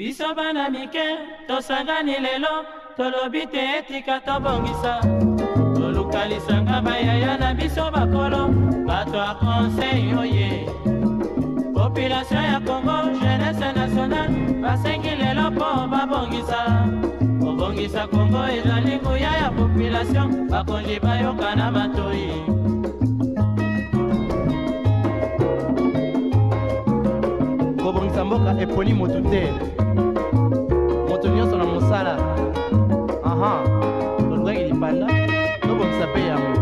Biso bana mike, tosangani lelo, tolobi te etika tobongisa. Tolukalisa bayaya na biso bakolo, bato a conseil oye. Population ya Congo, jeunesse nationale, basengi lelo po babongisa. Obongisa Congo ezali nguya ya population, bakonji bayoka na batoi. Kobongisa mboka eponi motu te. Moto nyonso na mosala. Aha, tolukaki lipanda, tobongisa pe yango.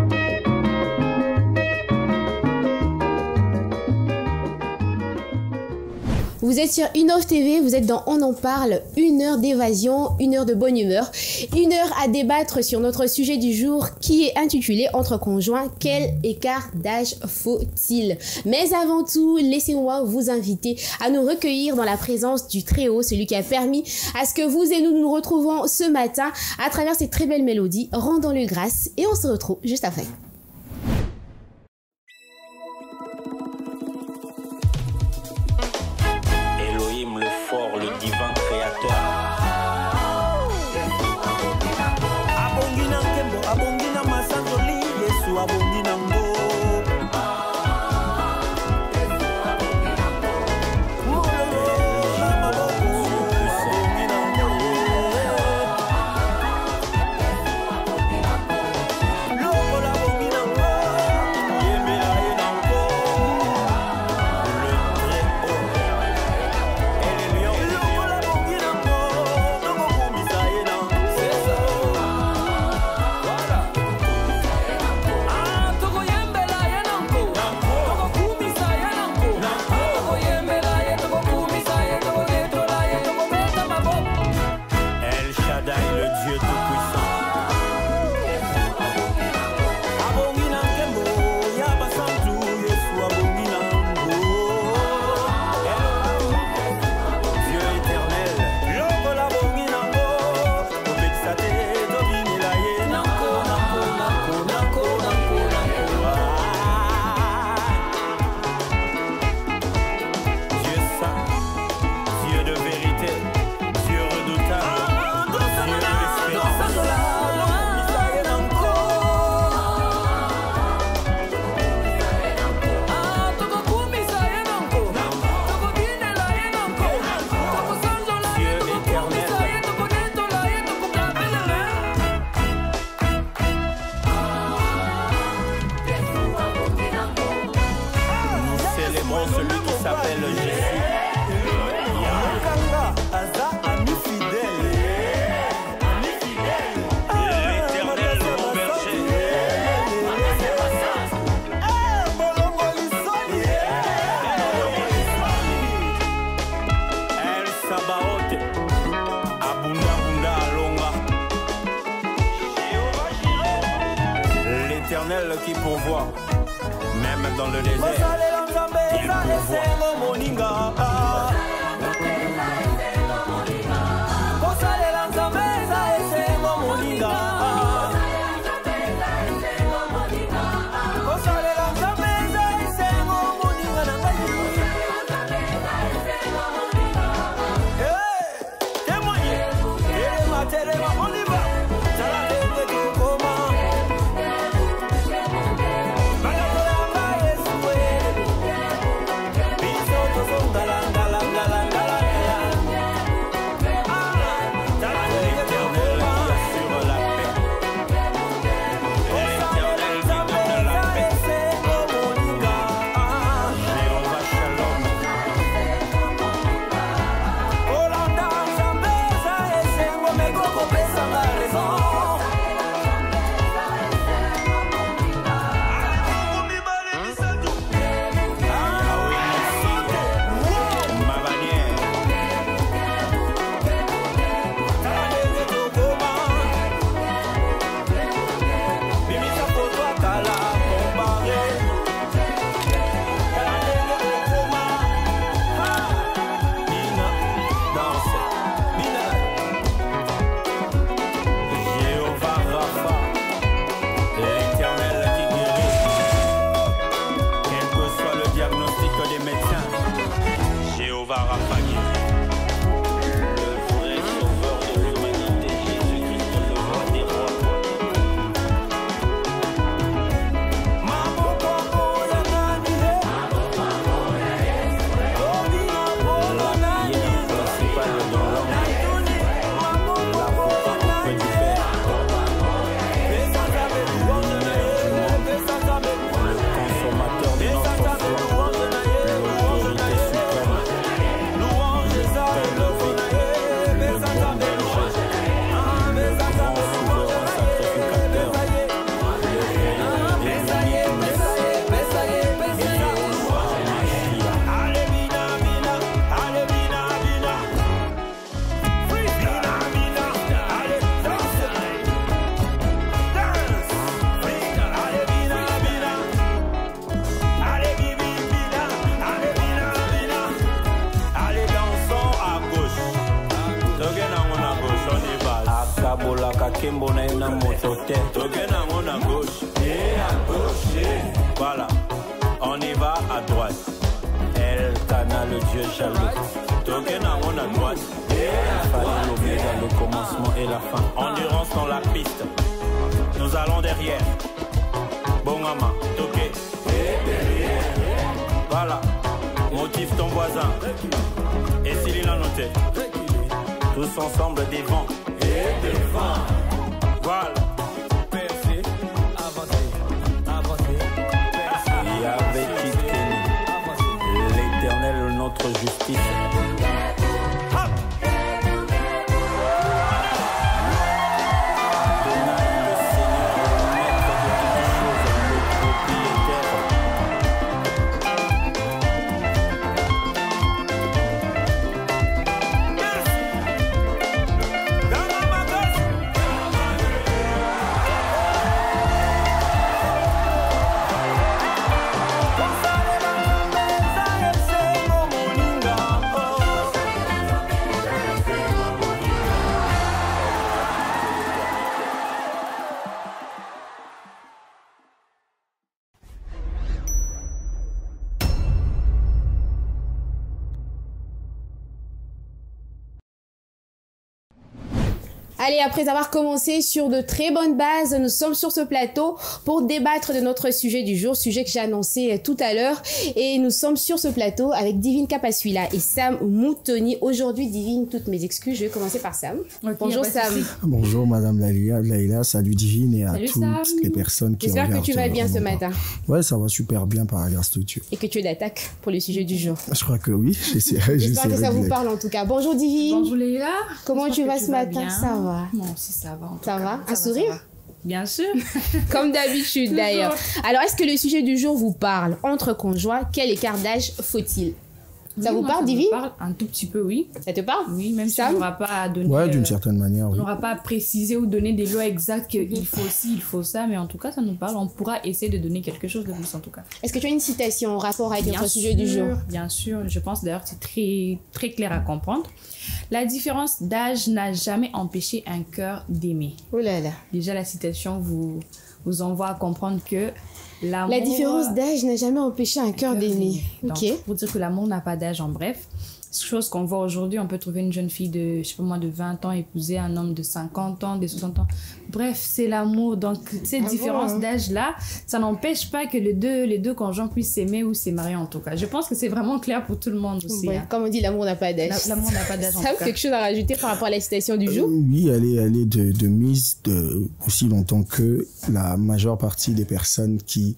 Vous êtes sur Innov TV, vous êtes dans On en parle, 1 heure d'évasion, 1 heure de bonne humeur, 1 heure à débattre sur notre sujet du jour qui est intitulé Entre conjoints, quel écart d'âge faut-il? Mais avant tout, laissez-moi vous inviter à nous recueillir dans la présence du Très-Haut, celui qui a permis à ce que vous et nous retrouvons ce matin à travers ces très belles mélodies. Rendons-le grâce et on se retrouve juste après. Qui pourvoit, même dans le désert, il pourvoit. Pesa Alobaka Kembo na yena motote. Tokena mon à gauche. Et à gauche. Voilà. On y va à droite. El Kana, le dieu jaloux. Tokena mon à droite. Et à droite. L'oméga, le commencement et la fin. Endurance dans la piste. Nous allons derrière. Bongama, toqué. Et derrière. Voilà. Motive ton voisin. Et s'il l'a noté. Tous ensemble devant. Et devant. Voilà. Percé. Avancé. Avancé. Percé. Et avec Kiteni. L'éternel, notre justice. Allez, après avoir commencé sur de très bonnes bases, nous sommes sur ce plateau pour débattre de notre sujet du jour, sujet que j'ai annoncé tout à l'heure. Et nous sommes sur ce plateau avec Divine Kapaswila et Sam Moutoni. Aujourd'hui, Divine, toutes mes excuses, je vais commencer par Sam. Okay, bonjour Sam. Bonjour Madame Laïla, salut Divine et à toutes les personnes qui regardent. J'espère que tu vas bien ce matin. Ouais, ça va super bien par Agar Studio. Et que tu es d'attaque pour le sujet du jour. Je crois que oui, j'espère que ça vous parle en tout cas. Bonjour Divine. Bonjour Laïla. Comment tu vas ce matin? Ça va. Moi aussi ça va. Ça va? Un sourire? Bien sûr. Comme d'habitude d'ailleurs. Alors, est-ce que le sujet du jour vous parle? Entre conjoints, quel écart d'âge faut-il? Ça vous parle, Divine? Ça me parle un tout petit peu, oui. Ça te parle? Oui, même si on n'aura pas à donner... Ouais, d'une certaine manière, oui. On n'aura pas à préciser ou donner des lois exactes qu'il faut ci, il faut ça, mais en tout cas, ça nous parle. On pourra essayer de donner quelque chose de plus, en tout cas. Est-ce que tu as une citation en rapport avec notre sujet du jour? Bien sûr. Je pense d'ailleurs que c'est très, très clair à comprendre. La différence d'âge n'a jamais empêché un cœur d'aimer. Oh là là. Déjà, la citation vous envoie à comprendre que l'amour... La différence d'âge n'a jamais empêché un cœur d'aimer. Ok. Pour dire que l'amour n'a pas d'âge, en bref. Chose qu'on voit aujourd'hui, on peut trouver une jeune fille de, je sais pas moi, de 20 ans épouser un homme de 50 ans, de 60 ans. Bref, c'est l'amour. Donc, cette différence d'âge-là, ça n'empêche pas que les deux conjoints puissent s'aimer ou se marier en tout cas. Je pense que c'est vraiment clair pour tout le monde aussi. Ouais, comme on dit, l'amour n'a pas d'âge. L'amour n'a pas d'âge en tout cas. Ça a quelque chose à rajouter par rapport à la citation du jour? Oui, elle est de mise aussi longtemps que la majeure partie des personnes qui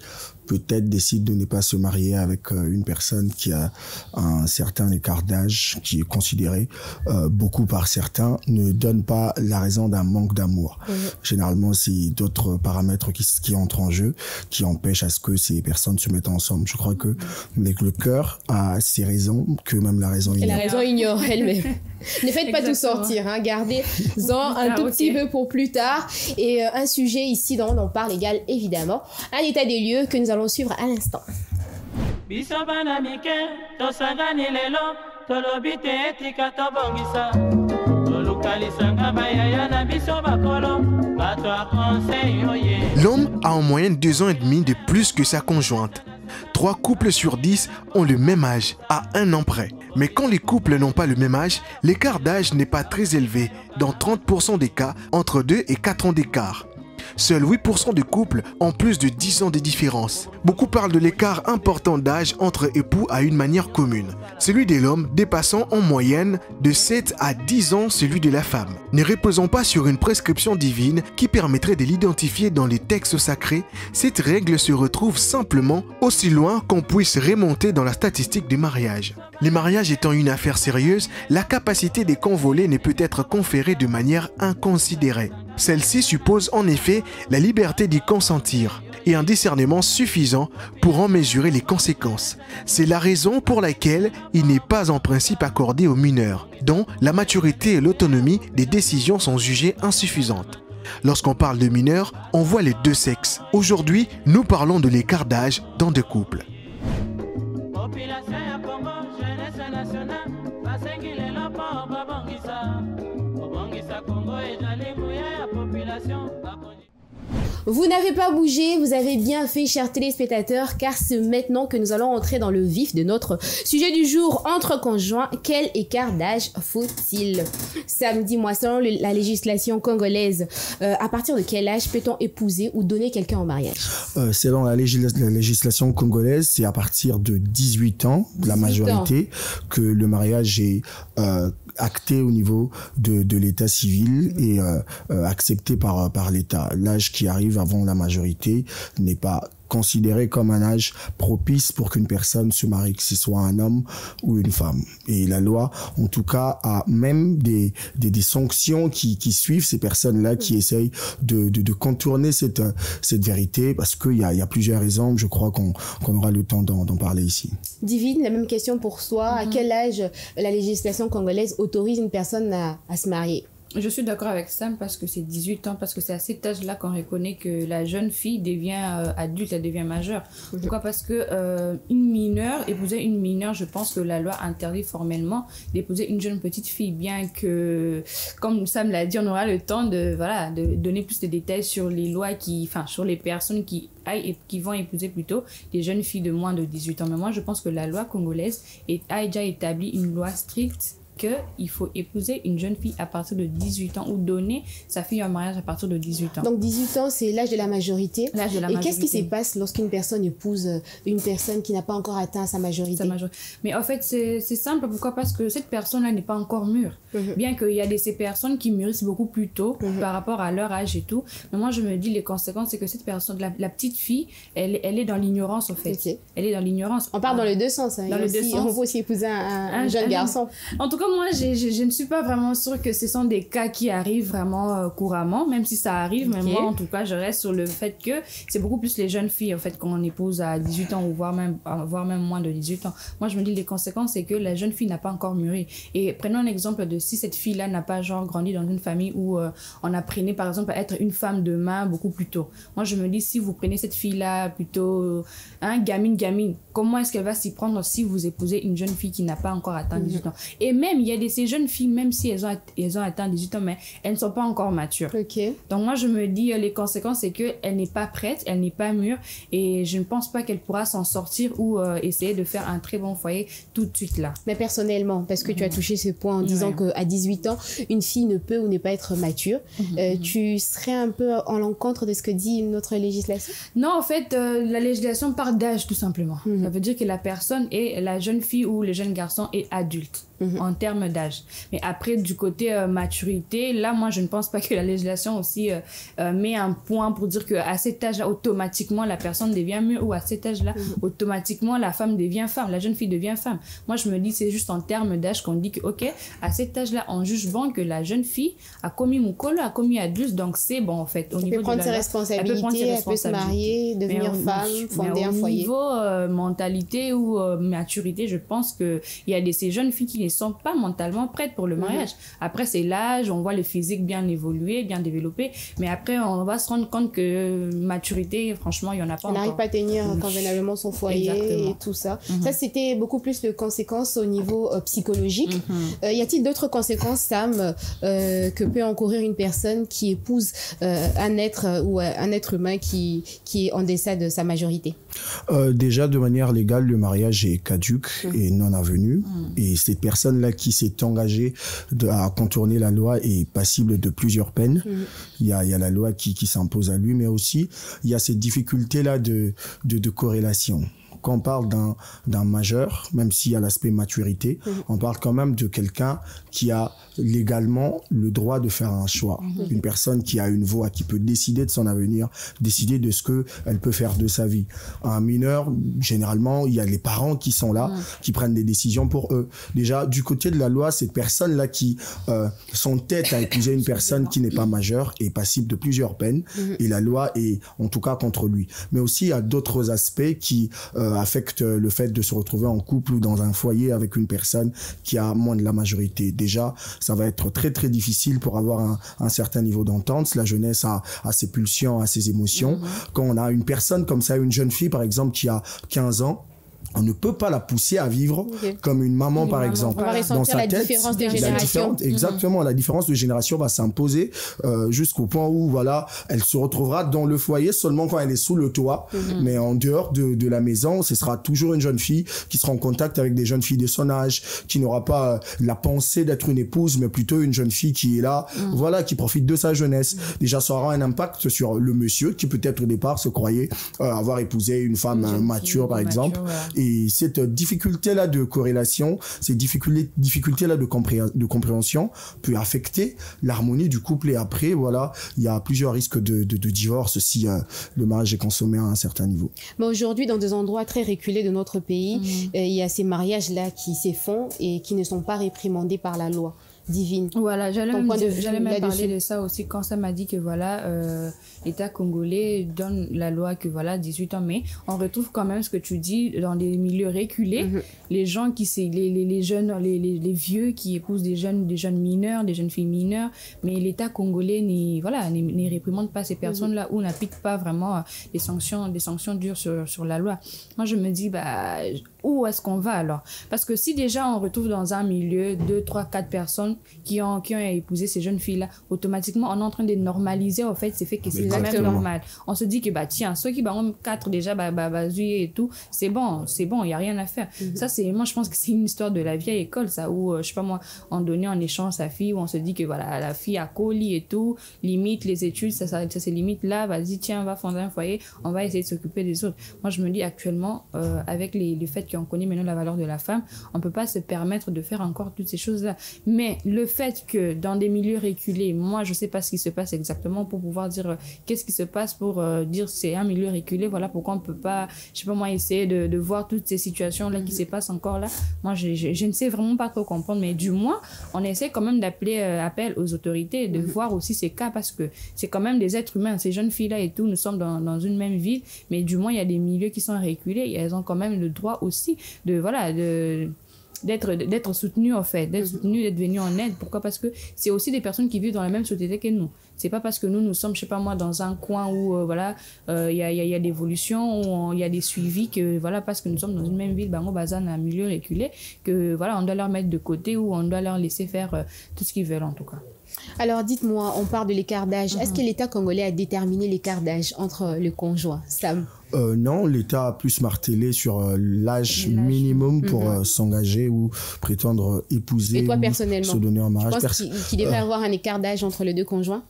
peut-être décident de ne pas se marier avec une personne qui a un certain écart d'âge, qui est considéré beaucoup par certains, ne donne pas la raison d'un manque d'amour. Généralement, c'est d'autres paramètres qui entrent en jeu, qui empêchent à ce que ces personnes se mettent ensemble. Je crois que le cœur a ses raisons que même la raison ignore. Et la raison ignore elle-même. Ne faites pas tout sortir, hein. Gardez-en un tout petit peu pour plus tard. Et un sujet ici dont on parle égal, évidemment. Un état des lieux que nous allons suivre à l'instant. L'homme a en moyenne 2 ans et demi de plus que sa conjointe. 3 couples sur 10 ont le même âge, à 1 an près. Mais quand les couples n'ont pas le même âge, l'écart d'âge n'est pas très élevé, dans 30% des cas, entre 2 et 4 ans d'écart. Seuls 8% de couples ont plus de 10 ans de différence. Beaucoup parlent de l'écart important d'âge entre époux à une manière commune. Celui de l'homme dépassant en moyenne de 7 à 10 ans celui de la femme. Ne reposant pas sur une prescription divine qui permettrait de l'identifier dans les textes sacrés, cette règle se retrouve simplement aussi loin qu'on puisse remonter dans la statistique du mariage. Les mariages étant une affaire sérieuse, la capacité des convolés ne peut être conférée de manière inconsidérée. Celle-ci suppose en effet la liberté d'y consentir et un discernement suffisant pour en mesurer les conséquences. C'est la raison pour laquelle il n'est pas en principe accordé aux mineurs, dont la maturité et l'autonomie des décisions sont jugées insuffisantes. Lorsqu'on parle de mineurs, on voit les deux sexes. Aujourd'hui, nous parlons de l'écart d'âge dans deux couples. Vous n'avez pas bougé, vous avez bien fait, chers téléspectateurs, car c'est maintenant que nous allons entrer dans le vif de notre sujet du jour. Entre conjoints, quel écart d'âge faut-il? Sam, dis-moi, selon la législation congolaise, à partir de quel âge peut-on épouser ou donner quelqu'un en mariage? Selon la législation congolaise, c'est à partir de 18 ans, la majorité, que le mariage est acté au niveau de l'état civil et accepté par l'État. L'âge qui arrive avant la majorité n'est pas considéré comme un âge propice pour qu'une personne se marie, que ce soit un homme ou une femme. Et la loi, en tout cas, a même des sanctions qui suivent ces personnes-là qui essayent de contourner cette vérité, parce qu'il y a plusieurs exemples, je crois qu'on aura le temps d'en parler ici. Divine, la même question pour toi. À quel âge la législation congolaise autorise une personne à se marier? Je suis d'accord avec Sam parce que c'est 18 ans, parce que c'est à cet âge-là qu'on reconnaît que la jeune fille devient adulte, elle devient majeure. Pourquoi? Parce que épouser une mineure, je pense que la loi interdit formellement d'épouser une jeune petite fille, bien que, comme Sam l'a dit, on aura le temps de donner plus de détails sur les lois sur les personnes qui vont épouser plutôt des jeunes filles de moins de 18 ans. Mais moi, je pense que la loi congolaise a déjà établi une loi stricte qu'il faut épouser une jeune fille à partir de 18 ans ou donner sa fille en mariage à partir de 18 ans. Donc 18 ans, c'est l'âge de la majorité. L'âge de la majorité. Et qu'est-ce qui se passe lorsqu'une personne épouse une personne qui n'a pas encore atteint sa majorité? Mais en fait, c'est simple. Pourquoi? Parce que cette personne-là n'est pas encore mûre. Bien qu'il y a ces personnes qui mûrissent beaucoup plus tôt par rapport à leur âge et tout. Mais moi, je me dis, les conséquences, c'est que cette personne, la petite fille, elle est dans l'ignorance, en fait. Okay. Elle est dans l'ignorance. On part dans les deux sens. Hein. Dans les deux sens. On peut aussi épouser un jeune garçon. En tout cas, moi, je ne suis pas vraiment sûre que ce sont des cas qui arrivent vraiment couramment, même si ça arrive. Mais moi, en tout cas, je reste sur le fait que c'est beaucoup plus les jeunes filles, en fait, qu'on épouse à 18 ans ou voire même moins de 18 ans. Moi, je me dis, les conséquences, c'est que la jeune fille n'a pas encore mûri. Et prenons un exemple de si cette fille-là n'a pas grandi dans une famille où on apprenait, par exemple, à être une femme de main beaucoup plus tôt. Moi, je me dis, si vous prenez cette fille-là plutôt, gamine, comment est-ce qu'elle va s'y prendre si vous épousez une jeune fille qui n'a pas encore atteint 18 ans? Et même, il y a ces jeunes filles, même si elles ont atteint 18 ans, mais elles ne sont pas encore matures. Okay. Donc moi, je me dis, les conséquences, c'est qu'elle n'est pas prête, elle n'est pas mûre, et je ne pense pas qu'elle pourra s'en sortir ou essayer de faire un très bon foyer tout de suite là. Mais personnellement, parce que tu as touché ce point en disant qu'à 18 ans, une fille ne peut ou ne pas être mature, tu serais un peu en l'encontre de ce que dit notre législation? Non, en fait, la législation parle d'âge tout simplement. Ça veut dire que la jeune fille ou le jeune garçon est adulte. En termes d'âge. Mais après, du côté maturité, là, moi, je ne pense pas que la législation aussi met un point pour dire qu'à cet âge-là, automatiquement, la personne devient mûre, ou à cet âge-là, automatiquement, la femme devient femme, la jeune fille devient femme. Moi, je me dis, c'est juste en termes d'âge qu'on dit que, ok, à cet âge-là, on juge bon que la jeune fille a commis Mukolo, a commis adulte, donc c'est bon, en fait. Elle peut prendre ses responsabilités, elle peut se marier, devenir femme, fonder un foyer. Au niveau mentalité ou maturité, je pense qu'il y a ces jeunes filles qui ne sont pas mentalement prêtes pour le mariage. Après, c'est l'âge, on voit le physique bien évoluer, bien développé, mais après, on va se rendre compte que maturité, franchement, il n'y en a pas encore. On n'arrive pas à tenir convenablement son foyer et tout ça. Ça, c'était beaucoup plus de conséquences au niveau psychologique. Y a-t-il d'autres conséquences, Sam, que peut encourir une personne qui épouse un être humain qui est en deçà de sa majorité? Déjà, de manière légale, le mariage est caduc et non avenu. Et cette personne-là qui s'est engagée à contourner la loi est passible de plusieurs peines. Il y a la loi qui s'impose à lui, mais aussi il y a cette difficulté-là de corrélation. Quand on parle d'un majeur, même s'il y a l'aspect maturité, on parle quand même de quelqu'un qui a légalement le droit de faire un choix. Une personne qui a une voix, qui peut décider de son avenir, décider de ce qu'elle peut faire de sa vie. Un mineur, généralement, il y a les parents qui sont là, qui prennent des décisions pour eux. Déjà, du côté de la loi, cette personne-là qui s'entête à épouser une personne qui n'est pas majeure est passible de plusieurs peines, et la loi est en tout cas contre lui. Mais aussi, il y a d'autres aspects qui affecte le fait de se retrouver en couple ou dans un foyer avec une personne qui a moins de la majorité. Déjà, ça va être très très difficile pour avoir un certain niveau d'entente. La jeunesse a ses pulsions, a ses émotions. Quand on a une personne comme ça, une jeune fille par exemple qui a 15 ans, on ne peut pas la pousser à vivre comme une maman, par exemple. On va ressentir la différence de génération. Exactement, la différence de génération va s'imposer jusqu'au point où, voilà, elle se retrouvera dans le foyer seulement quand elle est sous le toit. Mais en dehors de la maison, ce sera toujours une jeune fille qui sera en contact avec des jeunes filles de son âge, qui n'aura pas la pensée d'être une épouse, mais plutôt une jeune fille qui est là, voilà, qui profite de sa jeunesse. Déjà, ça aura un impact sur le monsieur qui peut-être au départ se croyait avoir épousé une femme mature, par exemple. Et cette difficulté-là de corrélation, cette difficulté-là de compréhension peut affecter l'harmonie du couple. Et après, voilà, il y a plusieurs risques de divorce si le mariage est consommé à un certain niveau. Mais aujourd'hui, dans des endroits très reculés de notre pays, il y a ces mariages-là qui se font et qui ne sont pas réprimandés par la loi divine. Voilà, j'allais même parler de ça aussi quand ça m'a dit que voilà, l'État congolais donne la loi que voilà, 18 ans, mais on retrouve quand même ce que tu dis dans des milieux reculés, les gens qui les jeunes, les vieux qui épousent des jeunes mineurs, des jeunes filles mineures, mais l'État congolais ne réprimande pas ces personnes-là ou n'applique pas vraiment des sanctions dures sur la loi. Moi, je me dis, où est-ce qu'on va alors? Parce que si déjà on retrouve dans un milieu 2, 3, 4 personnes qui ont épousé ces jeunes filles-là, automatiquement on est en train de normaliser en fait, c'est fait que c'est même normal. On se dit que tiens, ceux qui ont 4 déjà, et tout, c'est bon, il n'y a rien à faire. Ça, moi je pense que c'est une histoire de la vieille école, ça, où je sais pas moi, on donnait en échange sa fille, où on se dit que voilà, la fille a colis et tout, limite les études, ça c'est limite là, vas-y, tiens, va fonder un foyer, on va essayer de s'occuper des autres. Moi je me dis actuellement, avec les faits qu'on connaît maintenant la valeur de la femme, on peut pas se permettre de faire encore toutes ces choses-là. Mais le fait que dans des milieux reculés, moi je sais pas ce qui se passe exactement pour pouvoir dire qu'est-ce qui se passe pour dire c'est un milieu reculé, voilà pourquoi on peut pas, je sais pas moi, essayer de voir toutes ces situations-là qui se passent encore là. Moi je ne sais vraiment pas trop comprendre, mais du moins on essaie quand même d'appeler appel aux autorités, de voir aussi ces cas, parce que c'est quand même des êtres humains, ces jeunes filles-là et tout, nous sommes dans une même ville, mais du moins il y a des milieux qui sont reculés et elles ont quand même le droit aussi d'être soutenues en fait, d'être soutenues, d'être venues en aide. Pourquoi? Parce que c'est aussi des personnes qui vivent dans la même société que nous. C'est pas parce que nous sommes, je sais pas moi, dans un coin où il y a l'évolution, où il y a des suivis, que voilà, parce que nous sommes dans une même ville, Bango Bazan, un milieu reculé, que voilà, on doit leur mettre de côté ou on doit leur laisser faire tout ce qu'ils veulent en tout cas. Alors dites-moi, on parle de l'écart d'âge. Est-ce que l'État congolais a déterminé l'écart d'âge entre le conjoint, Sam? Non, l'État a plus martelé sur l'âge minimum pour s'engager ou prétendre épouser. Et toi, personnellement, ou se donner en mariage. Tu penses qu'il devrait y avoir un écart d'âge entre les deux conjoints?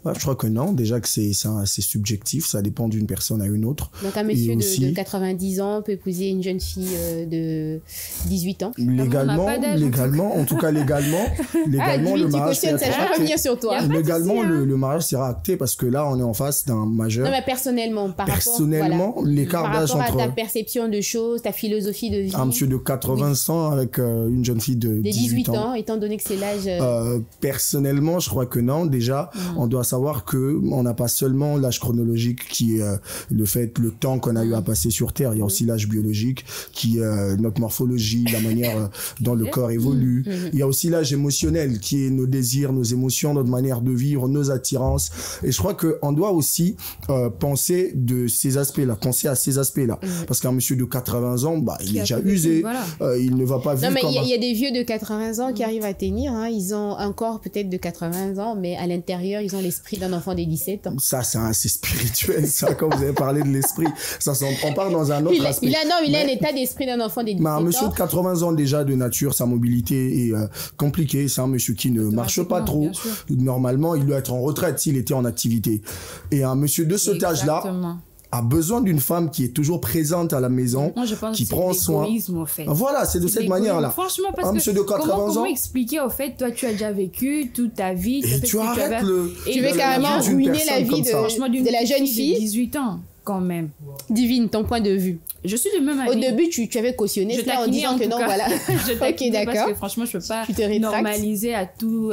Je crois que non. Déjà que c'est subjectif, ça dépend d'une personne à une autre. Donc un monsieur de 90 ans peut épouser une jeune fille de 18 ans. Légalement, en tout cas légalement, le mariage sera acté. Sur toi. Légalement, le mariage sera acté parce que là, on est en face d'un majeur. Non, mais personnellement, l'écart d'âge entre ta perception de choses, ta philosophie de vie. Un monsieur de 80 ans avec une jeune fille de 18 ans, étant donné que c'est l'âge. Personnellement, je crois que non. Déjà, on doit savoir que on n'a pas seulement l'âge chronologique qui est le temps qu'on a eu à passer sur Terre. Il y a aussi l'âge biologique qui est notre morphologie, la manière dont le corps évolue. Il y a aussi l'âge émotionnel qui est nos désirs, nos émotions, notre manière de vivre, nos attirances. Et je crois qu'on doit aussi penser à ces aspects-là. Parce qu'un monsieur de 80 ans, il est déjà usé. Voilà. Il ne va pas vivre. Non, mais il y a des vieux de 80 ans qui arrivent à tenir. Ils ont un corps peut-être de 80 ans, mais à l'intérieur, ils ont l'esprit d'un enfant de 17 ans. Ça, c'est assez spirituel, ça, quand vous avez parlé de l'esprit. On part dans un autre aspect. Il a un état d'esprit d'un enfant de 17 ans. Un monsieur de 80 ans déjà de nature, sa mobilité est compliquée. C'est un monsieur qui ne marche pas trop. Normalement, il doit être en retraite s'il était en activité. Et un monsieur de cet âge-là a besoin d'une femme qui est toujours présente à la maison, qui prend soin. Au fait. Voilà, c'est de cette manière-là. Franchement, parce que monsieur de 80 ans, comment expliquer au fait, toi tu as déjà vécu toute ta vie, et tu arrêtes tu veux carrément ruiner la vie de la jeune fille. 18 ans. Quand même. Divine, ton point de vue. Je suis de même avis. Au début, tu avais cautionné ça en disant que non, voilà. Je taquinais d'accord. Parce que franchement, je peux pas normaliser à tout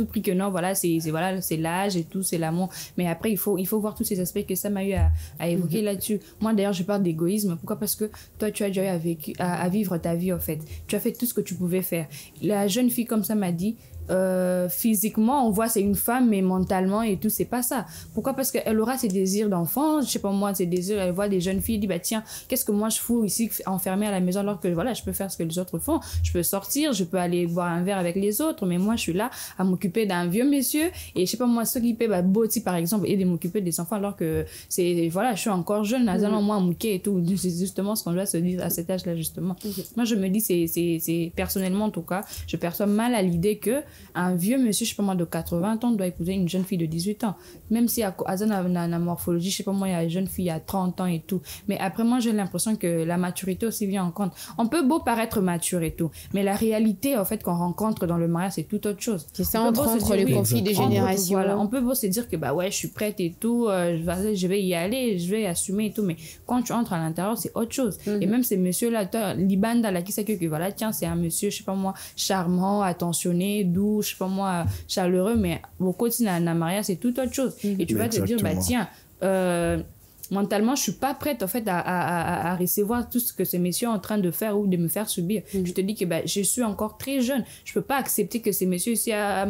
prix que non, voilà, c'est l'âge et tout, c'est l'amour. Mais après, il faut voir tous ces aspects que ça m'a eu à évoquer là-dessus. Moi, d'ailleurs, je parle d'égoïsme. Pourquoi? Parce que toi, tu as déjà eu à vivre ta vie, en fait. Tu as fait tout ce que tu pouvais faire. La jeune fille, comme ça, m'a dit, physiquement on voit c'est une femme, mais mentalement et tout c'est pas ça. Pourquoi? Parce qu'elle aura ses désirs d'enfant, je sais pas moi, ses désirs, elle voit des jeunes filles, elle dit bah tiens, qu'est-ce que moi je fous ici enfermée à la maison, alors que voilà, je peux faire ce que les autres font, je peux sortir, je peux aller boire un verre avec les autres, mais moi je suis là à m'occuper d'un vieux monsieur et je sais pas moi, s'occuper Boti par exemple et de m'occuper des enfants, alors que c'est voilà, je suis encore jeune, moi mouquet et tout. C'est justement ce qu'on doit se dire à cet âge là justement. Moi je me dis c'est personnellement en tout cas, je perçois mal à l'idée que un vieux monsieur, je sais pas moi, de 80 ans doit épouser une jeune fille de 18 ans. Même si à la morphologie, je sais pas moi, il y a une jeune fille à 30 ans et tout. Mais après, moi, j'ai l'impression que la maturité aussi vient en compte. On peut beau paraître mature et tout, mais la réalité, en fait, qu'on rencontre dans le mariage, c'est tout autre chose. C'est ça, entre les conflits des générations. Voilà, on peut beau se dire que, bah ouais, je suis prête et tout, je vais y aller, je vais assumer et tout, mais quand tu entres à l'intérieur, c'est autre chose. Et même ces messieurs-là, Libanda, là, qui sait que voilà, tiens, c'est un monsieur, je sais pas moi, charmant, attentionné, doux, je sais pas moi, chaleureux, mais au quotidien, dans mariage, c'est tout autre chose. Et tu vas te dire, bah tiens, mentalement, je suis pas prête en fait à recevoir tout ce que ces messieurs sont en train de faire ou de me faire subir. Je te dis que bah, je suis encore très jeune. Je peux pas accepter que ces messieurs ici a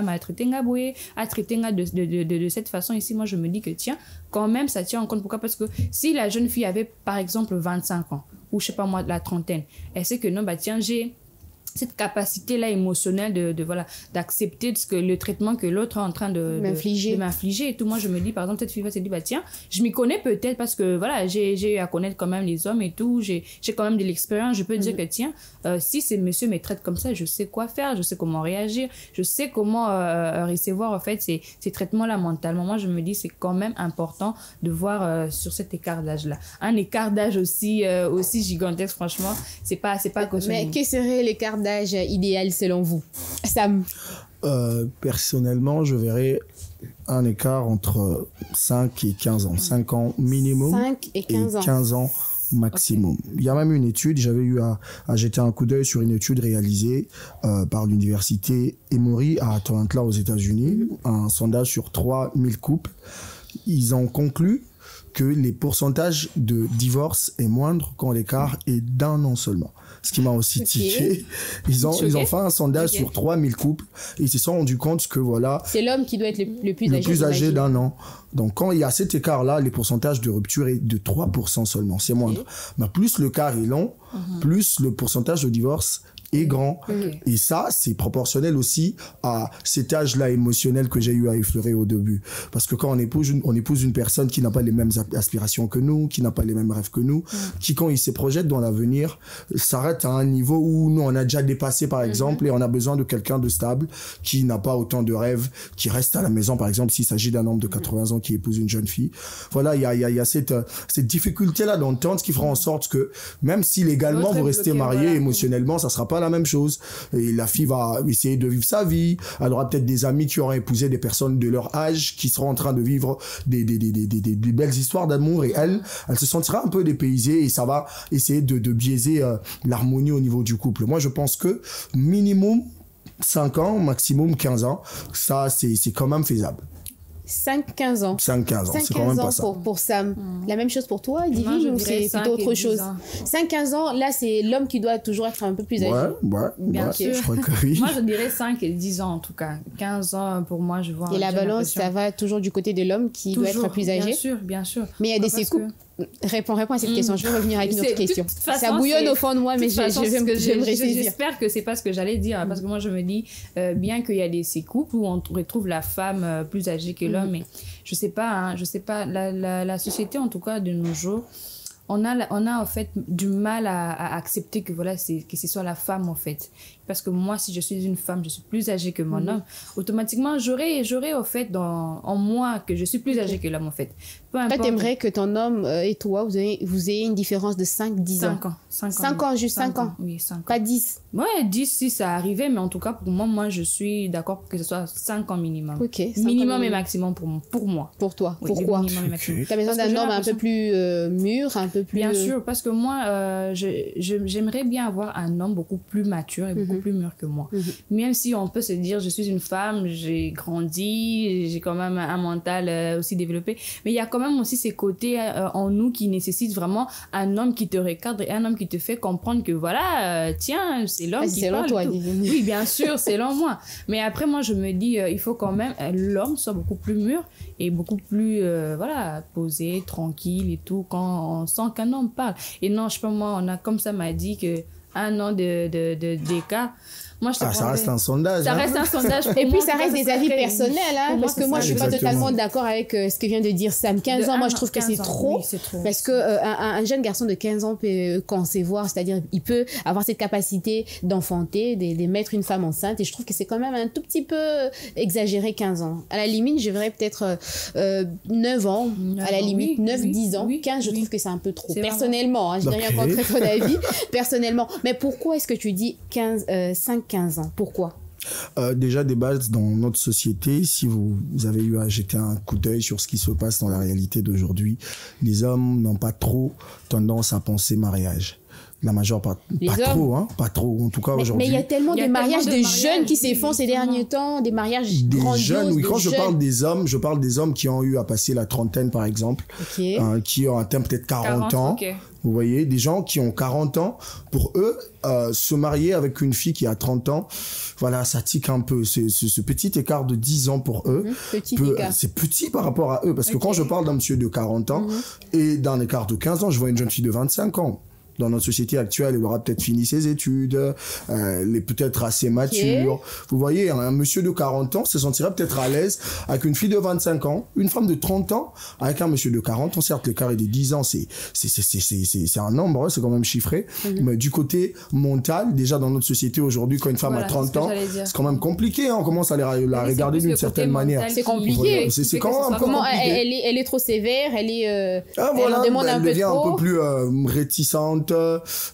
maltraité Ngaboué, a traité de cette façon ici. Moi, je me dis que tiens, quand même, ça tient en compte. Pourquoi? Parce que si la jeune fille avait par exemple 25 ans ou je sais pas moi, la trentaine, elle sait que non, bah tiens, j'ai cette capacité-là émotionnelle de voilà, d'accepter le traitement que l'autre est en train de m'infliger et tout. Moi, je me dis, par exemple, cette fille va se dire, bah tiens, je m'y connais peut-être parce que voilà, j'ai eu à connaître quand même les hommes et tout, j'ai quand même de l'expérience, je peux dire que tiens, si ces messieurs me traitent comme ça, je sais quoi faire, je sais comment réagir, je sais comment recevoir en fait ces traitements-là mentalement. Moi, je me dis, c'est quand même important de voir sur cet écart d'âge-là. Un écart d'âge aussi gigantesque, franchement, c'est pas Mais quel serait l'écart d'âge idéal selon vous, Sam? Personnellement, je verrais un écart entre 5 et 15 ans. 5 ans minimum 5 et 15 ans maximum. Okay. Il y a même une étude, j'avais eu à jeter un coup d'œil sur une étude réalisée par l'université Emory à Atlanta aux États-Unis, un sondage sur 3000 couples. Ils ont conclu que les pourcentages de divorce est moindre quand l'écart est d'1 an seulement. Ce qui m'a aussi tiqué. Ils ont fait un sondage sur 3000 couples et ils se sont rendus compte que voilà... C'est l'homme qui doit être le plus âgé d'1 an. Donc quand il y a cet écart-là, les pourcentages de rupture est de 3% seulement. C'est moindre. Mais plus le quart est long, plus le pourcentage de divorce est grand. Et ça, c'est proportionnel aussi à cet âge-là émotionnel que j'ai eu à effleurer au début. Parce que quand on épouse une personne qui n'a pas les mêmes aspirations que nous, qui n'a pas les mêmes rêves que nous, qui, quand il se projette dans l'avenir, s'arrête à un niveau où nous, on a déjà dépassé, par exemple, et on a besoin de quelqu'un de stable, qui n'a pas autant de rêves, qui reste à la maison, par exemple, s'il s'agit d'un homme de 80 ans qui épouse une jeune fille. Voilà, il y a cette difficulté-là d'entente qui fera en sorte que, même si légalement vous restez mariés, émotionnellement, ça sera pas la même chose. Et la fille va essayer de vivre sa vie. Elle aura peut-être des amis qui auront épousé des personnes de leur âge, qui seront en train de vivre des belles histoires d'amour, et elle se sentira un peu dépaysée, et ça va essayer de biaiser l'harmonie au niveau du couple. Moi, je pense que minimum 5 ans, maximum 15 ans, ça, c'est quand même faisable. 5-15 ans. 5-15 ans, c'est quand même pas ça. Pour Sam. La même chose pour toi, Divine, ou c'est plutôt autre chose? 5-15 ans, là, c'est l'homme qui doit toujours être un peu plus âgé. Bien sûr. Je crois que oui. Moi, je dirais 5 et 10 ans, en tout cas. 15 ans, pour moi, je vois... Et la balance, ça va toujours du côté de l'homme qui doit être plus âgé? Bien sûr. Mais il y a des couples... Réponds à cette question. Je vais revenir avec une autre question. Ça bouillonne au fond de moi, mais j'aimerais saisir. J'espère que c'est pas ce que j'allais dire, parce que moi, je me dis, bien qu'il y a ces couples où on retrouve la femme plus âgée que l'homme, mais je sais pas, la société, en tout cas, de nos jours, on a en fait du mal à accepter que voilà, que ce soit la femme, en fait. Parce que moi, si je suis une femme, je suis plus âgée que mon homme, automatiquement, j'aurais au fait en moi que je suis plus âgée que l'homme, en fait. Peu importe. Toi, t'aimerais que ton homme et toi, vous ayez une différence de 5-10 ans. 5 ans, juste 5 ans. Oui, 5 ans. Pas 10. Ouais, 10 si ça arrivait, mais en tout cas, pour moi, je suis d'accord pour que ce soit 5 ans minimum. Ok. Minimum et maximum pour moi. Pour toi. Oui, pourquoi? Tu as besoin d'un homme un peu plus mûr, un peu plus... Bien sûr, parce que moi, j'aimerais bien avoir un homme beaucoup plus mature et beaucoup plus mûrs que moi. Même si on peut se dire, je suis une femme, j'ai grandi, j'ai quand même un mental aussi développé, mais il y a quand même aussi ces côtés en nous qui nécessitent vraiment un homme qui te recadre et un homme qui te fait comprendre que voilà, tiens, c'est l'homme qui parle. Toi, oui, bien sûr, c'est selon moi. Mais après, moi, je me dis, il faut quand même l'homme soit beaucoup plus mûr et beaucoup plus, voilà, posé, tranquille et tout, quand on sent qu'un homme parle. Et non, je sais pas, moi, on a comme ça m'a dit que un an d'écart. Moi, je te ça reste un sondage. Ça reste un sondage. Et puis, ça reste des avis personnels, hein, parce que moi, je suis pas totalement d'accord avec ce que vient de dire Sam. 15 ans, moi, je trouve que c'est trop. Oui, trop. Parce que un jeune garçon de 15 ans peut concevoir, c'est-à-dire, il peut avoir cette capacité d'enfanter, de mettre une femme enceinte. Et je trouve que c'est quand même un tout petit peu exagéré, 15 ans. À la limite, je verrais peut-être 9 ans, à la limite, 9-10 ans. 15, je trouve que c'est un peu trop. Personnellement, hein, je n'ai rien contre ton avis. Personnellement. Mais pourquoi est-ce que tu dis 5-15 ans? Pourquoi? Déjà des bases dans notre société, si vous avez eu à jeter un coup d'œil sur ce qui se passe dans la réalité d'aujourd'hui, les hommes n'ont pas trop tendance à penser mariage. La majeure part, pas trop, en tout cas aujourd'hui. Mais il y a tellement de mariages de jeunes qui se font ces derniers temps, des mariages grandioses. Jeunes, oui, quand je parle des hommes, je parle des hommes qui ont eu à passer la trentaine par exemple, qui ont atteint peut-être 40 ans. Vous voyez, des gens qui ont 40 ans, pour eux, se marier avec une fille qui a 30 ans, voilà, ça tique un peu. Ce petit écart de 10 ans pour eux, c'est petit par rapport à eux. Parce que quand je parle d'un monsieur de 40 ans et d'un écart de 15 ans, je vois une jeune fille de 25 ans. Dans notre société actuelle, elle aura peut-être fini ses études, elle est peut-être assez mature. Vous voyez, un monsieur de 40 ans se sentirait peut-être à l'aise avec une fille de 25 ans, une femme de 30 ans, avec un monsieur de 40 ans. Certes, l'écart est de 10 ans, c'est un nombre, c'est quand même chiffré. Mais du côté mental, déjà dans notre société aujourd'hui, quand une femme a 30 ans, c'est quand même compliqué. On commence à la regarder d'une certaine manière. C'est compliqué. Voilà. C'est quand même comment compliqué. elle est trop sévère, elle demande un peu trop. Elle devient un peu plus réticente.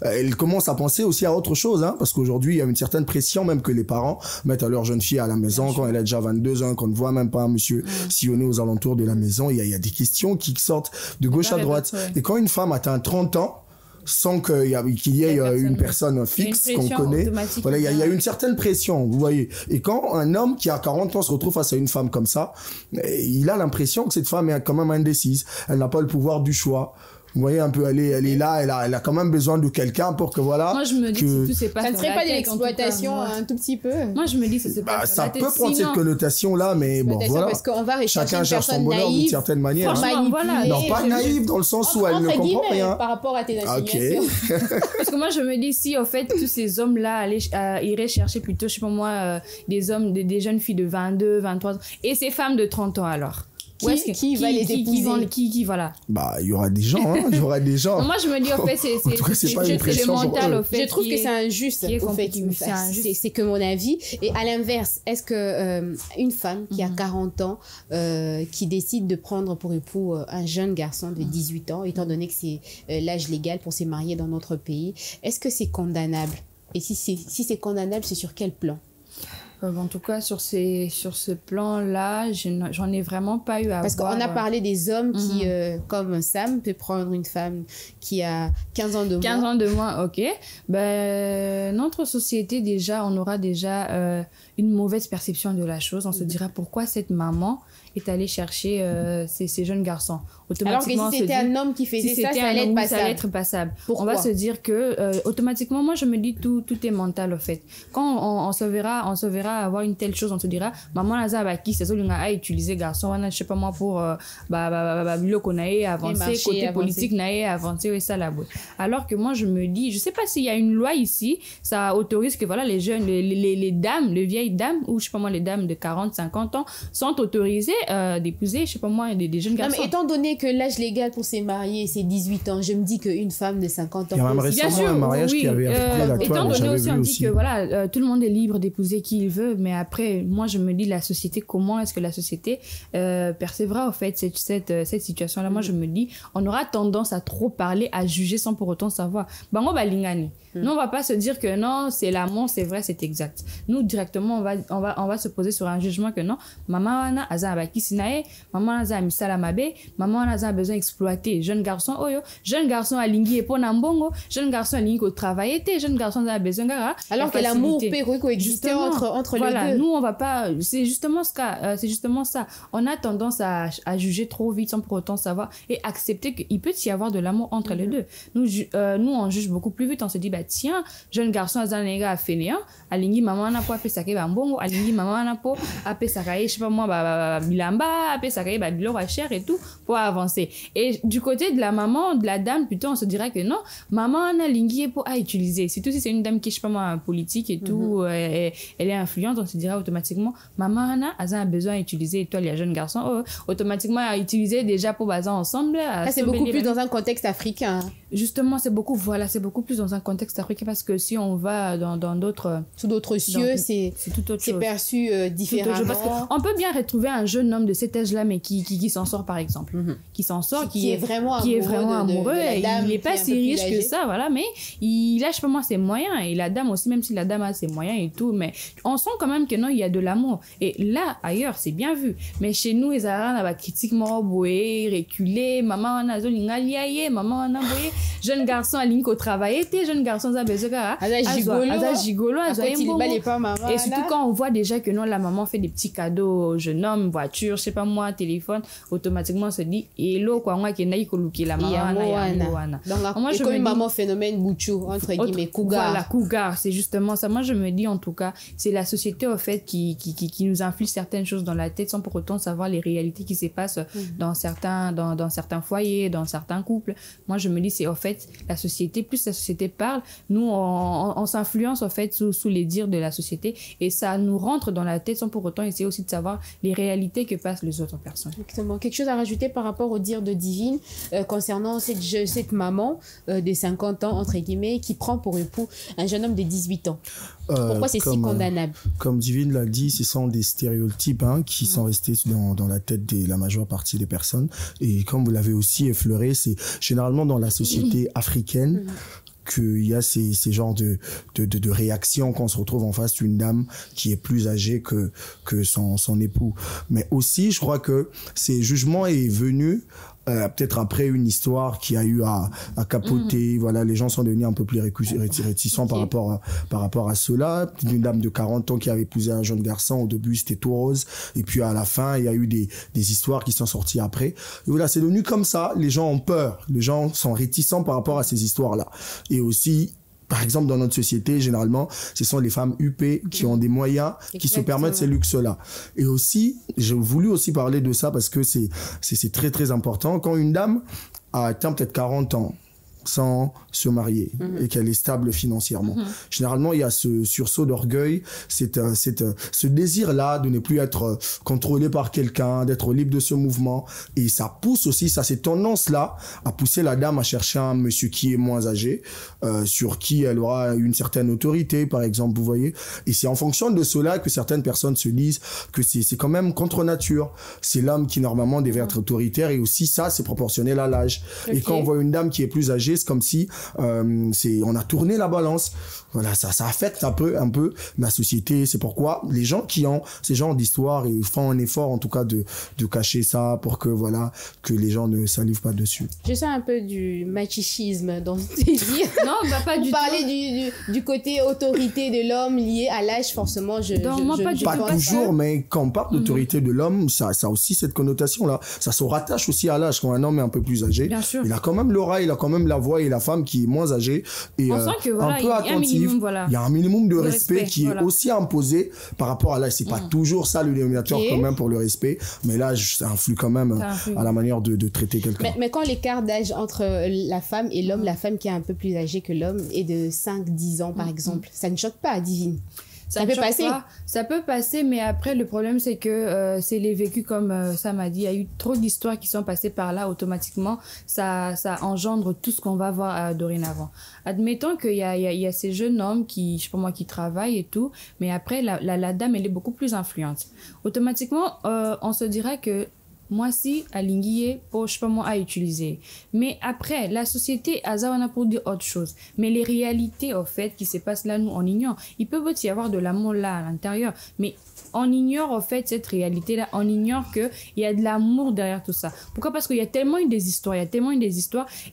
Elle commence à penser aussi à autre chose, hein, parce qu'aujourd'hui il y a une certaine pression même que les parents mettent à leur jeune fille à la maison quand elle a déjà 22 ans, qu'on ne voit même pas un monsieur sillonner aux alentours de la maison. Il y a des questions qui sortent de gauche à droite. Et quand une femme atteint 30 ans, sans qu'il y ait une personne fixe qu'on connaît. Voilà, il y a une certaine pression, vous voyez. Et quand un homme qui a 40 ans se retrouve face à une femme comme ça, il a l'impression que cette femme est quand même indécise. Elle n'a pas le pouvoir du choix. Vous voyez un peu, elle est là, elle a quand même besoin de quelqu'un pour que voilà. Moi, je me dis que c'est pas. Ça ne serait pas de l'exploitation un tout petit peu. Moi, je me dis que c'est pas. Ça peut prendre cette connotation-là, mais bon, voilà. Parce qu'on va rechercher chacun cherche son bonheur d'une certaine manière. Voilà. Non, pas naïve dans le sens où elle ne comprend rien. Par rapport à tes insinuations. Parce que moi, je me dis si, en fait, tous ces hommes-là iraient chercher plutôt, je sais pas moi, des hommes, des jeunes filles de 22, 23 ans, et ces femmes de 30 ans alors. Qui va les épouser? Qui voilà. Bah, il y aura des gens, hein. Il y aura des gens. Moi, je me dis, en fait, c'est pas une pression mental, au fait. Je trouve que c'est injuste, au fait. C'est que mon avis. Et à l'inverse, est-ce que une femme qui a 40 ans, qui décide de prendre pour époux un jeune garçon de 18 ans, étant donné que c'est l'âge légal pour se marier dans notre pays, est-ce que c'est condamnable? Et si c'est condamnable, c'est sur quel plan? En tout cas, sur ce plan-là, j'en ai vraiment pas eu à voir. Parce qu'on a parlé des hommes qui, comme Sam, peut prendre une femme qui a 15 ans de moins. 15 ans de moins, ok. Ben, notre société, déjà, on aura déjà une mauvaise perception de la chose. On se dira pourquoi cette maman est allée chercher ces jeunes garçons. Automatiquement, alors que si c'était un homme qui faisait ça allait être passable. Pourquoi? On va se dire que automatiquement, moi je me dis tout est mental au fait. Quand on se verra avoir une telle chose, on se dira maman Laza ba qui c'est ça a utilisé garçon, je sais pas moi pour le qu'on a avancé côté politique n'a avancé et ça là. Alors que moi je me dis, je sais pas s'il y a une loi ici, ça autorise que voilà les jeunes les dames, les vieilles dames ou je sais pas moi les dames de 40 50 ans sont autorisées d'épouser je sais pas moi des jeunes garçons. Non, mais étant donné que l'âge légal pour se marier c'est 18 ans, je me dis qu'une femme de 50 ans. Il y a même récemment un mariage qui avait affecté la toile. Étant donné aussi on dit que voilà tout le monde est libre d'épouser qui il veut, mais après, moi, je me dis, la société, comment est-ce que la société percevra, en fait, cette situation-là? Moi, je me dis, on aura tendance à trop parler, à juger sans pour autant savoir. Bango balingani. Nous, on va pas se dire que non, c'est l'amour, c'est vrai, c'est exact. Nous, directement, on va se poser sur un jugement que non, maman wana aza abaki sinae, maman aza misala mabe, maman aza besoin d'exploiter. Jeune garçon, jeune garçon a lingi epo nambongo, jeune garçon a lingi au travail été, jeune garçon a besoin gara. Alors que l'amour peut coexister entre les deux. Nous, on va pas, c'est justement ça. On a tendance à juger trop vite sans pour autant savoir et accepter qu'il peut y avoir de l'amour entre les deux. Nous, on juge beaucoup plus vite, on se dit, bah, tiens, jeune garçon a fainéant, alingi maman na po apé sake bambongo, alingi maman na po apé sakaye, je sais pas moi, bilamba, apé sakaye bilo cher et tout pour avancer. Et du côté de la maman, de la dame, plutôt on se dirait que non, maman na lingi pour à utiliser. Surtout si c'est une dame qui je sais pas moi politique et tout, elle est influente, on se dirait automatiquement maman na a besoin d'utiliser et toi les jeunes garçons automatiquement à utiliser déjà pour baser ensemble. Ça c'est beaucoup plus dans un contexte africain. Justement, c'est beaucoup plus dans un contexte africain parce que si on va dans d'autres sous d'autres cieux, c'est perçu différemment. Parce qu'on peut bien retrouver un jeune homme de cet âge-là mais qui s'en sort par exemple, qui s'en sort, qui est vraiment amoureux, et il n'est pas si riche que ça, voilà, mais il lâche pas moi ses moyens, et la dame aussi, même si la dame a ses moyens et tout, mais on sent quand même que non, il y a de l'amour. Et là ailleurs c'est bien vu, mais chez nous ils ont la critiquement boé reculé, maman on a zolingaliaye, maman on a boé, jeune garçon a ligne au travail était, jeune garçon a besoin gigolo, et surtout quand on voit déjà que non, la maman fait des petits cadeaux au jeune homme, voiture, je sais pas moi, téléphone, automatiquement on se dit hello quoi, moi qui naï koluki la maman. Donc moi je comme maman phénomène bouchou entre guillemets cougar. Voilà, cougar, c'est justement ça. Moi je me dis en tout cas, c'est la société au fait qui nous inflige certaines choses dans la tête sans pour autant savoir les réalités qui se passent dans certains foyers, dans certains couples. Moi je me dis c'est au fait la société, plus la société parle, nous on s'influence en fait sous les dires de la société, et ça nous rentre dans la tête sans pour autant essayer aussi de savoir les réalités que passent les autres personnes. Exactement. Quelque chose à rajouter par rapport au dire de Divine concernant cette maman de 50 ans entre guillemets qui prend pour époux un jeune homme de 18 ans. Pourquoi c'est si condamnable? Comme Divine l'a dit, ce sont des stéréotypes qui sont restés dans la tête de la majeure partie des personnes, et comme vous l'avez aussi effleuré, c'est généralement dans la société africaine qu'il y a ces genres de réactions quand on se retrouve en face d'une dame qui est plus âgée que son époux. Mais aussi, je crois que ces jugements est venu peut-être après une histoire qui a eu à capoter. Voilà, les gens sont devenus un peu plus réticents par rapport à cela. Une dame de 40 ans qui avait épousé un jeune garçon, au début c'était tout rose, et puis à la fin il y a eu des histoires qui sont sorties après. Et voilà, c'est devenu comme ça, les gens ont peur, les gens sont réticents par rapport à ces histoires-là. Et aussi, par exemple, dans notre société, généralement, ce sont les femmes huppées qui ont des moyens, qui se permettent ces luxes-là. Et aussi, j'ai voulu aussi parler de ça parce que c'est très, très important. Quand une dame a atteint peut-être 40 ans, sans se marier et qu'elle est stable financièrement. Généralement, il y a ce sursaut d'orgueil, ce désir-là de ne plus être contrôlé par quelqu'un, d'être libre de ce mouvement. Et ça pousse aussi, cette tendance-là à pousser la dame à chercher un monsieur qui est moins âgé, sur qui elle aura une certaine autorité, par exemple, vous voyez. Et c'est en fonction de cela que certaines personnes se disent que c'est quand même contre nature. C'est l'homme qui, normalement, devait être autoritaire, et aussi ça, c'est proportionnel à l'âge. Okay. Et quand on voit une dame qui est plus âgée, c'est comme si on a tourné la balance. Voilà, ça affecte un peu la société. C'est pourquoi les gens qui ont ces genres d'histoires, ils font un effort en tout cas de cacher ça pour que les gens ne s'enlivent pas dessus. Je sens un peu du machisme dans tes dires. Non, pas du tout. Parler du côté autorité de l'homme lié à l'âge, forcément, pas toujours, mais quand on parle d'autorité de l'homme, ça a aussi cette connotation-là. Ça se rattache aussi à l'âge. Quand un homme est un peu plus âgé, il a quand même l'aura, il a quand même la voix, et la femme qui est moins âgée et on sent que, un peu attentive. Il y a un minimum de respect qui est aussi imposé par rapport à l'âge. C'est pas toujours ça le dénominateur quand même pour le respect, mais l'âge, ça influe quand même à la manière de traiter quelqu'un. Mais quand l'écart d'âge entre la femme et l'homme, la femme qui est un peu plus âgée que l'homme est de 5-10 ans par exemple, ça ne choque pas, Divine? Ça peut passer. Ça peut passer, mais après, le problème, c'est que c'est les vécus comme ça m'a dit. Il y a eu trop d'histoires qui sont passées par là. Automatiquement, ça engendre tout ce qu'on va voir dorénavant. Admettons qu'il y a ces jeunes hommes qui, je sais pas moi, qui travaillent et tout, mais après, la dame, elle est beaucoup plus influente. Automatiquement, on se dira que moi si alinguier pour je sais pas moi à utiliser, mais après la société azawana pour dire autre chose, mais les réalités au fait qui se passent là, nous on ignore. Il peut y avoir de l'amour là à l'intérieur, mais on ignore en fait cette réalité là, on ignore que il y a de l'amour derrière tout ça. Pourquoi? Parce qu'il y a tellement eu des histoires,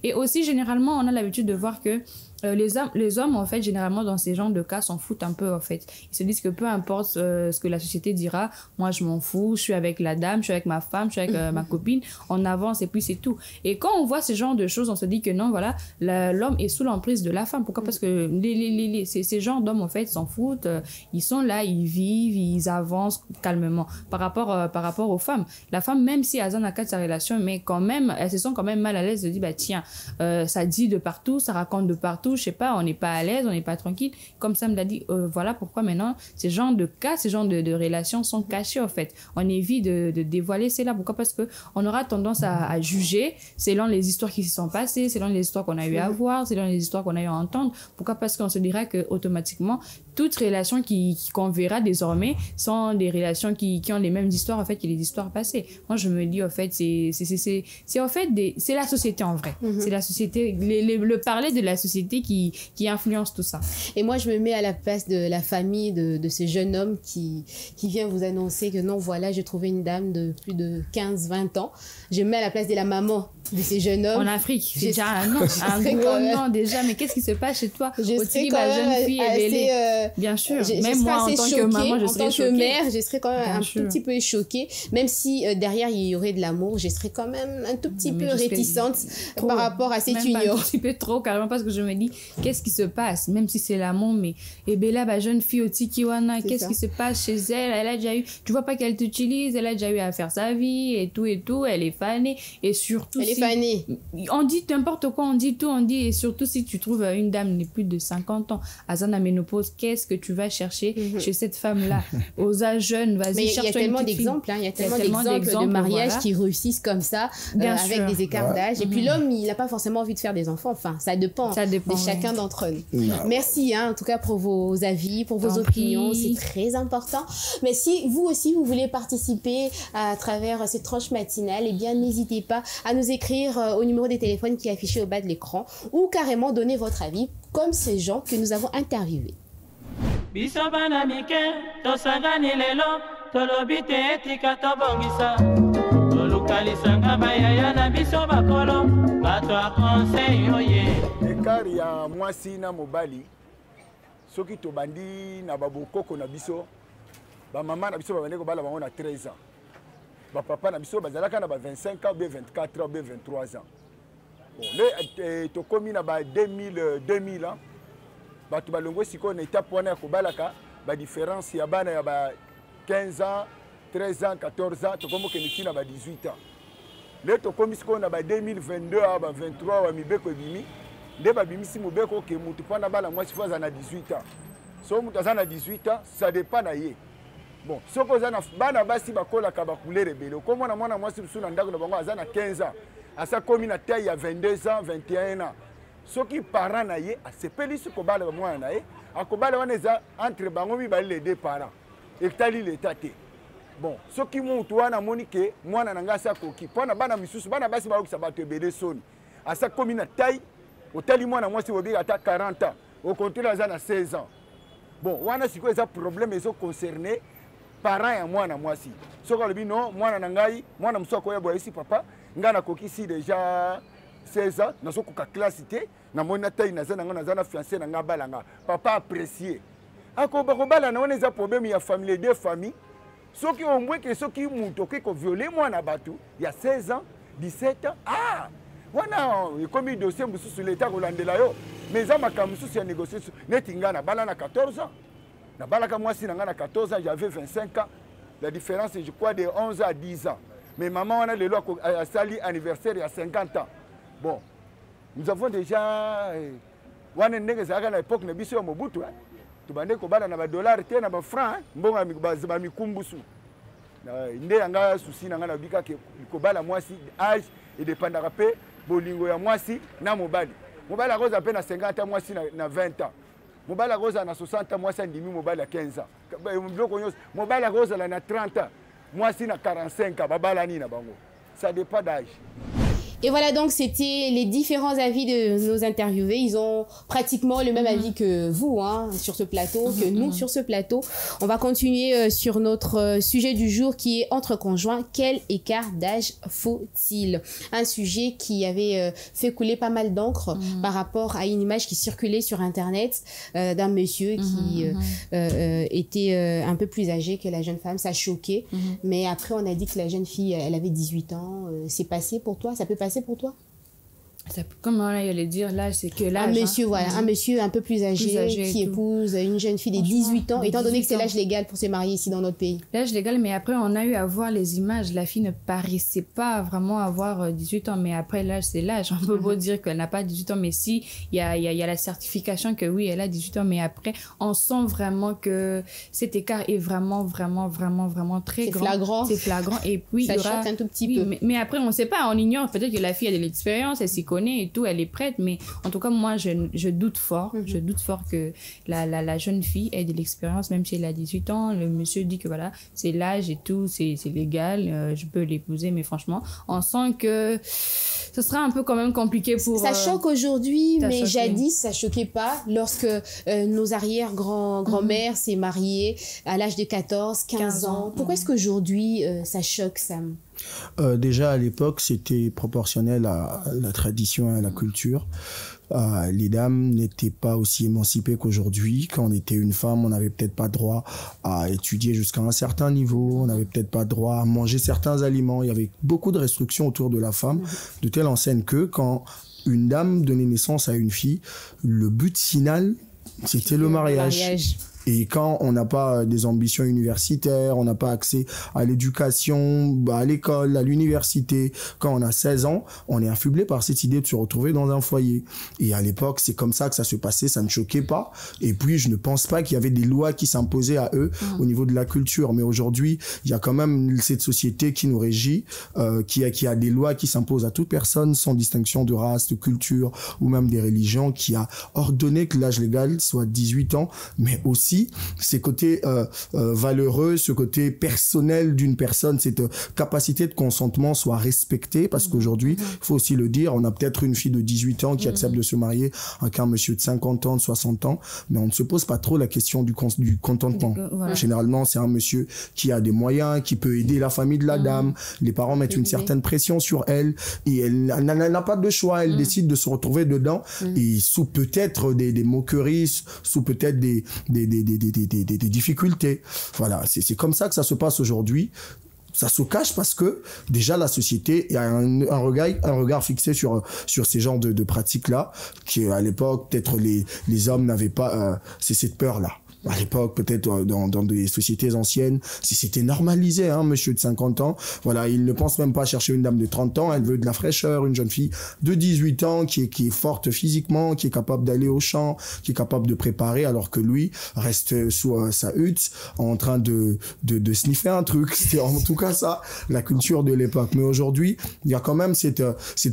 et aussi généralement on a l'habitude de voir que les hommes, en fait, généralement, dans ces genres de cas, s'en foutent un peu, en fait. Ils se disent que peu importe ce que la société dira, moi, je m'en fous, je suis avec la dame, je suis avec ma femme, je suis avec ma copine, on avance et puis c'est tout. Et quand on voit ce genre de choses, on se dit que non, voilà, l'homme est sous l'emprise de la femme. Pourquoi? Parce que ces genres d'hommes, en fait, s'en foutent, ils sont là, ils vivent, ils avancent calmement par rapport aux femmes. La femme, même si elle n'a pas de sa relation, mais quand même, elles se sont quand même mal à l'aise de dire, bah tiens, ça dit de partout, ça raconte de partout, je sais pas, on n'est pas à l'aise, on n'est pas tranquille. Comme ça me l'a dit, voilà pourquoi maintenant, ces genres de cas, ces genres de relations sont cachés, en fait. On évite de dévoiler cela. Pourquoi? Parce que on aura tendance à juger selon les histoires qui se sont passées, selon les histoires qu'on a eu à voir, selon les histoires qu'on a eu à entendre. Pourquoi? Parce qu'on se dira que automatiquement, toutes relations qu'on verra désormais sont des relations qui ont les mêmes histoires, en fait, que les histoires passées. Moi, je me dis, en fait, c'est en fait c'est la société en vrai. C'est la société, le parler de la société qui influence tout ça. Et moi, je me mets à la place de la famille de ce jeune homme qui vient vous annoncer que non, voilà, j'ai trouvé une dame de plus de 15-20 ans. Je me mets à la place de la maman de ces jeunes hommes. En Afrique, c'est déjà un gros nom déjà. Mais qu'est-ce qui se passe chez toi? Je serais quand même jeune fille assez, bien sûr. Même moi, en tant que maman, je serais choquée. En tant que mère, je serais quand même tout petit peu choquée. Même si derrière, il y aurait de l'amour, je serais quand même un tout petit peu réticente par rapport à cette union. Un petit peu trop, carrément, parce que je me dis, qu'est-ce qui se passe? Même si c'est l'amour, mais Bella, jeune fille au Tikiwana, qu'est-ce qui se passe chez elle? Elle a déjà eu, tu vois pas qu'elle t'utilise, elle a déjà eu à faire sa vie et tout, elle est fanée. Et surtout, elle est fanée. On dit n'importe quoi, on dit tout, et surtout si tu trouves une dame de plus de 50 ans, à sa ménopause, qu'est-ce que tu vas chercher chez cette femme-là? Aux âges jeunes, vas-y, cherche-toi. Il y a tellement d'exemples, il y a tellement d'exemples de mariages qui réussissent comme ça, avec des écarts d'âge. Et puis l'homme, il n'a pas forcément envie de faire des enfants. Enfin, ça dépend de chacun d'entre nous. Merci, en tout cas, pour vos avis, pour vos opinions. C'est très important. Mais si vous aussi, vous voulez participer à travers cette tranche matinale, eh bien, n'hésitez pas à nous écrire au numéro des téléphones qui est affiché au bas de l'écran ou carrément donner votre avis, comme ces gens que nous avons interviewés. Biso bana mike tosangani lelo tolobi te etika tobongisa tolukalisanga bayaya na biso bakolo bato a conseil oye ekari ya mwasi na mobali soki tobandi na babokoko na biso bamama na biso babandi kobala bango na 13 ans bapapa na biso bazalaka na ba 25 ans ou 24 ans ou 23 ans. Bon, le tokomi na ba 2000 ans bato balongwe siko na étape wana ya kobalaka ba différence ya bana ya ba 15 ans 13 ans 14 ans tokomo ke miti na ba 18 ans. Le tokomi siko na ba 2022 à ba 23 wa mibeko ebimi nde babimisi mobeko ke mutu pana bala mwasi faza na 18 ans. So mutu aza na 18 ans ça dépend na ye. Bon, soko za na bana basi bakolaka bakule rebele komona mwana mwasi biso na ndako na bango aza na 15 ans asa komi na taille ya 22 ans 21 ans. Soki parents na ye asepeli si kobala ba mwana na ye akobala wana eza entre bango mibali les deux parents etali l'état te. Bon, soki mutu wana moni ke mwana na nga asa koki pona bana misusu bana basi baokisa bato ebele soni asa komi na taille otali mwana mwasi obi ata 40 ans au contraire aza na 16 ans. Bon, wana siko eza problème ezo concerner parents ya mwana mwasi. Soki alobi non mwana na ngai mwana musu akoya boya isi papa nga na kokisi déjà 16 ans na sokoka classe te na mona taille na zana ngana zana fiancé na nga balanga papa apprécier akoba kobala na wana eza problème ya famille deux familles soki ombwe ke soki muto ke ko violer mwana batu ya 16 ans 17 ans wana ekomi dossier mususu l'état kolandela yo mais za makambo mususu ya négociation neti nga na bala na 14 ans na balaka mwasi na nga na 14 ans j'avais 25 ans la différence je crois de 11 à 10 ans mais maman wana lelo a sali anniversaire ya 50 ans. Bon, nous avons déjà wana ndenge zaka na époque na biso ya Mobutu tobande kobala na $, te na franc, mbonga ba mikumbusu. Nde yanga souci na nga na bika ke kobala mwasi âge et dépendra pe bolingo ya mwasi na mobali. Mobali akoza pe na 50 ans, mwasi na 20 ans. Mobali akoza na 60 ans, mwasi ndimi mobali ya 15 ans. Mobali akoza na 30 ans, mwasi na 45 ans, babala ni na bango. Ça dépend d'âge. Et voilà, donc c'était les différents avis de nos interviewés. Ils ont pratiquement le même avis que vous hein, sur ce plateau, que nous sur ce plateau. On va continuer sur notre sujet du jour qui est entre conjoints. Quel écart d'âge faut-il? Un sujet qui avait fait couler pas mal d'encre par rapport à une image qui circulait sur Internet d'un monsieur qui était un peu plus âgé que la jeune femme. Ça choquait. Mais après, on a dit que la jeune fille, elle avait 18 ans. C'est passé pour toi? Ça peut passer pour toi? Comment il allait dire l'âge, c'est que l'âge. Un monsieur, voilà, un monsieur un peu plus âgé qui épouse une jeune fille de 18 ans, étant donné que c'est l'âge légal pour se marier ici dans notre pays. L'âge légal, mais après, on a eu à voir les images. La fille ne paraissait pas vraiment avoir 18 ans, mais après, l'âge, c'est l'âge. On peut pas dire qu'elle n'a pas 18 ans, mais si, il y a la certification que oui, elle a 18 ans, mais après, on sent vraiment que cet écart est vraiment très grand. C'est flagrant. C'est flagrant. Et puis, ça choque un tout petit peu. Mais après, on ne sait pas, on ignore. Peut-être que la fille a de l'expérience, elle s'y connaît et tout, elle est prête, mais en tout cas, moi, je doute fort. Je doute fort que la jeune fille ait de l'expérience, même si elle a 18 ans. Le monsieur dit que voilà, c'est l'âge et tout, c'est légal, je peux l'épouser, mais franchement, on sent que ce sera un peu quand même compliqué pour... Ça choque aujourd'hui, mais jadis, ça choquait pas lorsque nos arrière-grand-mères s'est mariées à l'âge de 14, 15 ans. Pourquoi est-ce qu'aujourd'hui, ça choque, Sam? Déjà à l'époque, c'était proportionnel à la tradition et à la culture. Les dames n'étaient pas aussi émancipées qu'aujourd'hui. Quand on était une femme, on n'avait peut-être pas droit à étudier jusqu'à un certain niveau, on n'avait peut-être pas droit à manger certains aliments. Il y avait beaucoup de restrictions autour de la femme, de telle enseigne que quand une dame donnait naissance à une fille, le but final, c'était le mariage. Et quand on n'a pas des ambitions universitaires, on n'a pas accès à l'éducation, à l'école, à l'université, quand on a 16 ans, on est affublé par cette idée de se retrouver dans un foyer. Et à l'époque, c'est comme ça que ça se passait, ça ne choquait pas. Et puis, je ne pense pas qu'il y avait des lois qui s'imposaient à eux au niveau de la culture. Mais aujourd'hui, il y a quand même cette société qui nous régit, qui a des lois qui s'imposent à toute personne sans distinction de race, de culture ou même des religions, qui a ordonné que l'âge légal soit 18 ans, mais aussi ces côtés valeureux, ce côté personnel d'une personne, cette capacité de consentement soit respectée, parce qu'aujourd'hui, il faut aussi le dire, on a peut-être une fille de 18 ans qui accepte de se marier avec un monsieur de 50 ans, de 60 ans, mais on ne se pose pas trop la question du contentement. Voilà. Généralement, c'est un monsieur qui a des moyens, qui peut aider la famille de la dame, les parents mettent une certaine pression sur elle, et elle n'a pas de choix, elle décide de se retrouver dedans, et sous peut-être des moqueries, sous peut-être des difficultés. Voilà, c'est comme ça que ça se passe aujourd'hui. Ça se cache parce que déjà la société a un regard fixé sur ces genres de pratiques-là, qui à l'époque, peut-être les hommes n'avaient pas cette peur-là. À l'époque, peut-être dans des sociétés anciennes, si c'était normalisé, hein, monsieur de 50 ans, voilà, il ne pense même pas chercher une dame de 30 ans, elle veut de la fraîcheur, une jeune fille de 18 ans qui est forte physiquement, qui est capable d'aller au champ, qui est capable de préparer, alors que lui reste sous sa hutte en train de sniffer un truc. C'était en tout cas ça, la culture de l'époque. Mais aujourd'hui, il y a quand même cette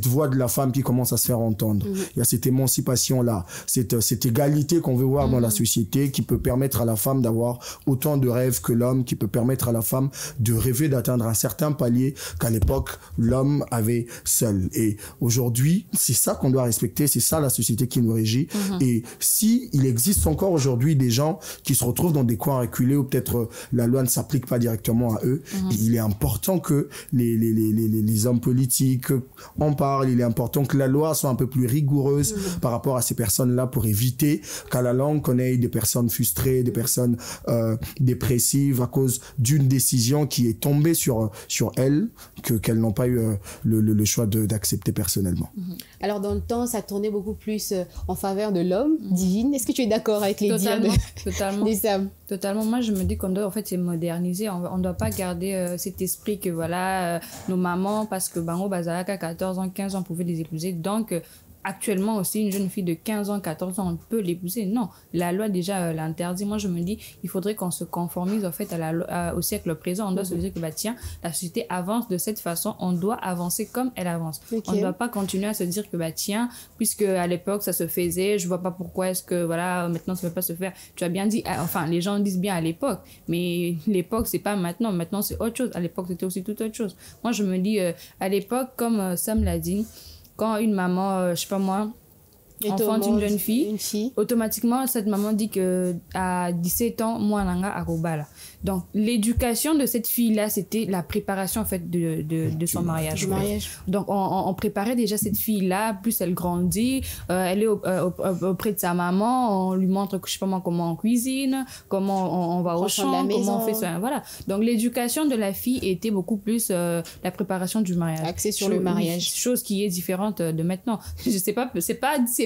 voix de la femme qui commence à se faire entendre. Il y a cette émancipation-là, cette égalité qu'on veut voir dans la société, qui peut permettre à la femme d'avoir autant de rêves que l'homme, qui peut permettre à la femme de rêver d'atteindre un certain palier qu'à l'époque l'homme avait seul. Et aujourd'hui, c'est ça qu'on doit respecter, c'est ça la société qui nous régit. Et si il existe encore aujourd'hui des gens qui se retrouvent dans des coins reculés où peut-être la loi ne s'applique pas directement à eux, il est important que les hommes politiques en parlent, il est important que la loi soit un peu plus rigoureuse par rapport à ces personnes-là, pour éviter qu'à la longue qu'on ait des personnes frustrées, des personnes dépressives à cause d'une décision qui est tombée sur elles, qu'elles n'ont pas eu le choix d'accepter personnellement. Alors dans le temps, ça tournait beaucoup plus en faveur de l'homme divine. Est-ce que tu es d'accord avec les dires des Sam? Totalement. Moi, je me dis qu'on doit en fait se moderniser. On ne doit pas garder cet esprit que voilà, nos mamans, parce que Bango Bazalaka, 14 ans, 15 ans, pouvaient les épouser. Donc, actuellement aussi, une jeune fille de 15 ans, 14 ans, on peut l'épouser. Non, la loi déjà l'interdit. Moi, je me dis, il faudrait qu'on se conformise en fait au siècle présent. On doit se dire que, bah, tiens, la société avance de cette façon, on doit avancer comme elle avance. On ne doit pas continuer à se dire que, bah, tiens, puisque à l'époque, ça se faisait, je vois pas pourquoi est-ce que, voilà, maintenant, ça ne peut pas se faire. Tu as bien dit, enfin, les gens disent bien à l'époque, mais l'époque, c'est pas maintenant. Maintenant, c'est autre chose. À l'époque, c'était aussi tout autre chose. Moi, je me dis, à l'époque, comme Sam l'a dit, quand une maman, je sais pas moi, enfante une jeune fille, automatiquement, cette maman dit que à 17 ans, moi, nanga à Kobala. Donc, l'éducation de cette fille-là, c'était la préparation, en fait, de son mariage. Donc, on préparait déjà cette fille-là, plus elle grandit, elle est auprès de sa maman, on lui montre, je sais pas moi, comment on cuisine, comment on va au champ, comment on fait ça, voilà. Donc, l'éducation de la fille était beaucoup plus la préparation du mariage. Axée sur le mariage. Chose qui est différente de maintenant. Je sais pas, c'est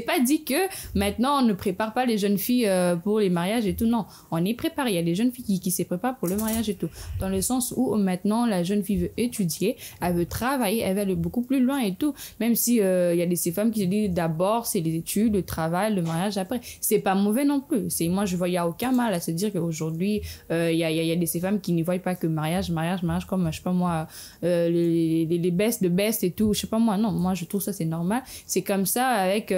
pas dit que maintenant, on ne prépare pas les jeunes filles pour les mariages et tout, non. On est préparé. Il y a des jeunes filles qui se préparent pour le mariage et tout. Dans le sens où maintenant, la jeune fille veut étudier, elle veut travailler, elle veut aller beaucoup plus loin et tout. Même si il y a ces femmes qui se disent d'abord, c'est les études, le travail, le mariage après. C'est pas mauvais non plus. Moi, je vois, il n'y a aucun mal à se dire qu'aujourd'hui, il y a ces femmes qui ne voient pas que mariage comme, je sais pas moi, les bestes de bestes et tout. Je sais pas moi, non. Moi, je trouve ça, c'est normal. C'est comme ça avec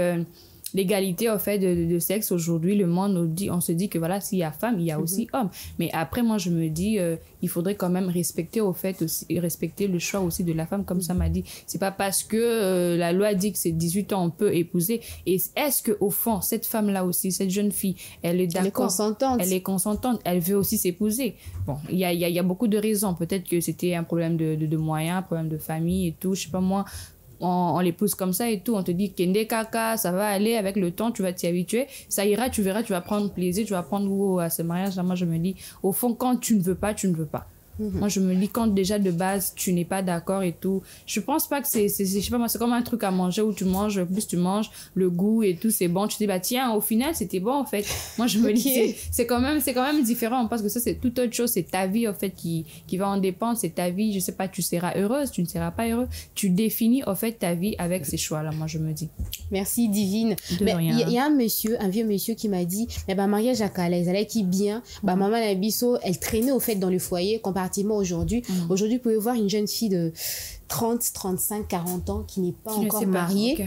l'égalité au fait de sexe. Aujourd'hui, le monde on se dit que voilà, s'il y a femme, il y a aussi homme. Mais après, moi, je me dis, il faudrait quand même respecter au fait aussi, respecter le choix aussi de la femme, comme ça m'a dit. C'est pas parce que la loi dit que c'est 18 ans, on peut épouser. Et est-ce que au fond, cette femme-là aussi, cette jeune fille, elle est d'accord? Elle est consentante. Elle veut aussi s'épouser. Bon, il y a beaucoup de raisons. Peut-être que c'était un problème de moyens, un problème de famille et tout. Je sais pas moi. On les pousse comme ça et tout, on te dit kende kaka, ça va aller avec le temps, tu vas t'y habituer, ça ira, tu verras, tu vas prendre plaisir, tu vas prendre goût à ce mariage là. Moi je me dis, au fond, quand tu ne veux pas, tu ne veux pas. Moi je me dis, quand déjà de base tu n'es pas d'accord et tout, je pense pas que je sais pas moi, c'est comme un truc à manger où tu manges, plus tu manges, le goût et tout c'est bon, tu te dis bah tiens, au final c'était bon en fait. Moi je me dis c'est quand même différent, parce que ça c'est toute autre chose, c'est ta vie en fait qui va en dépendre, c'est ta vie, je sais pas, tu seras heureuse, tu ne seras pas heureux, tu définis en fait ta vie avec ces choix là. Moi je me dis merci Divine. Il y a un vieux monsieur qui m'a dit mariage à Kala, ils allaient qui bien, maman la biso, elle traînait au fait dans le foyer comparativement aujourd'hui. Aujourd'hui, vous pouvez voir une jeune fille de 30, 35, 40 ans qui n'est pas encore mariée. Okay.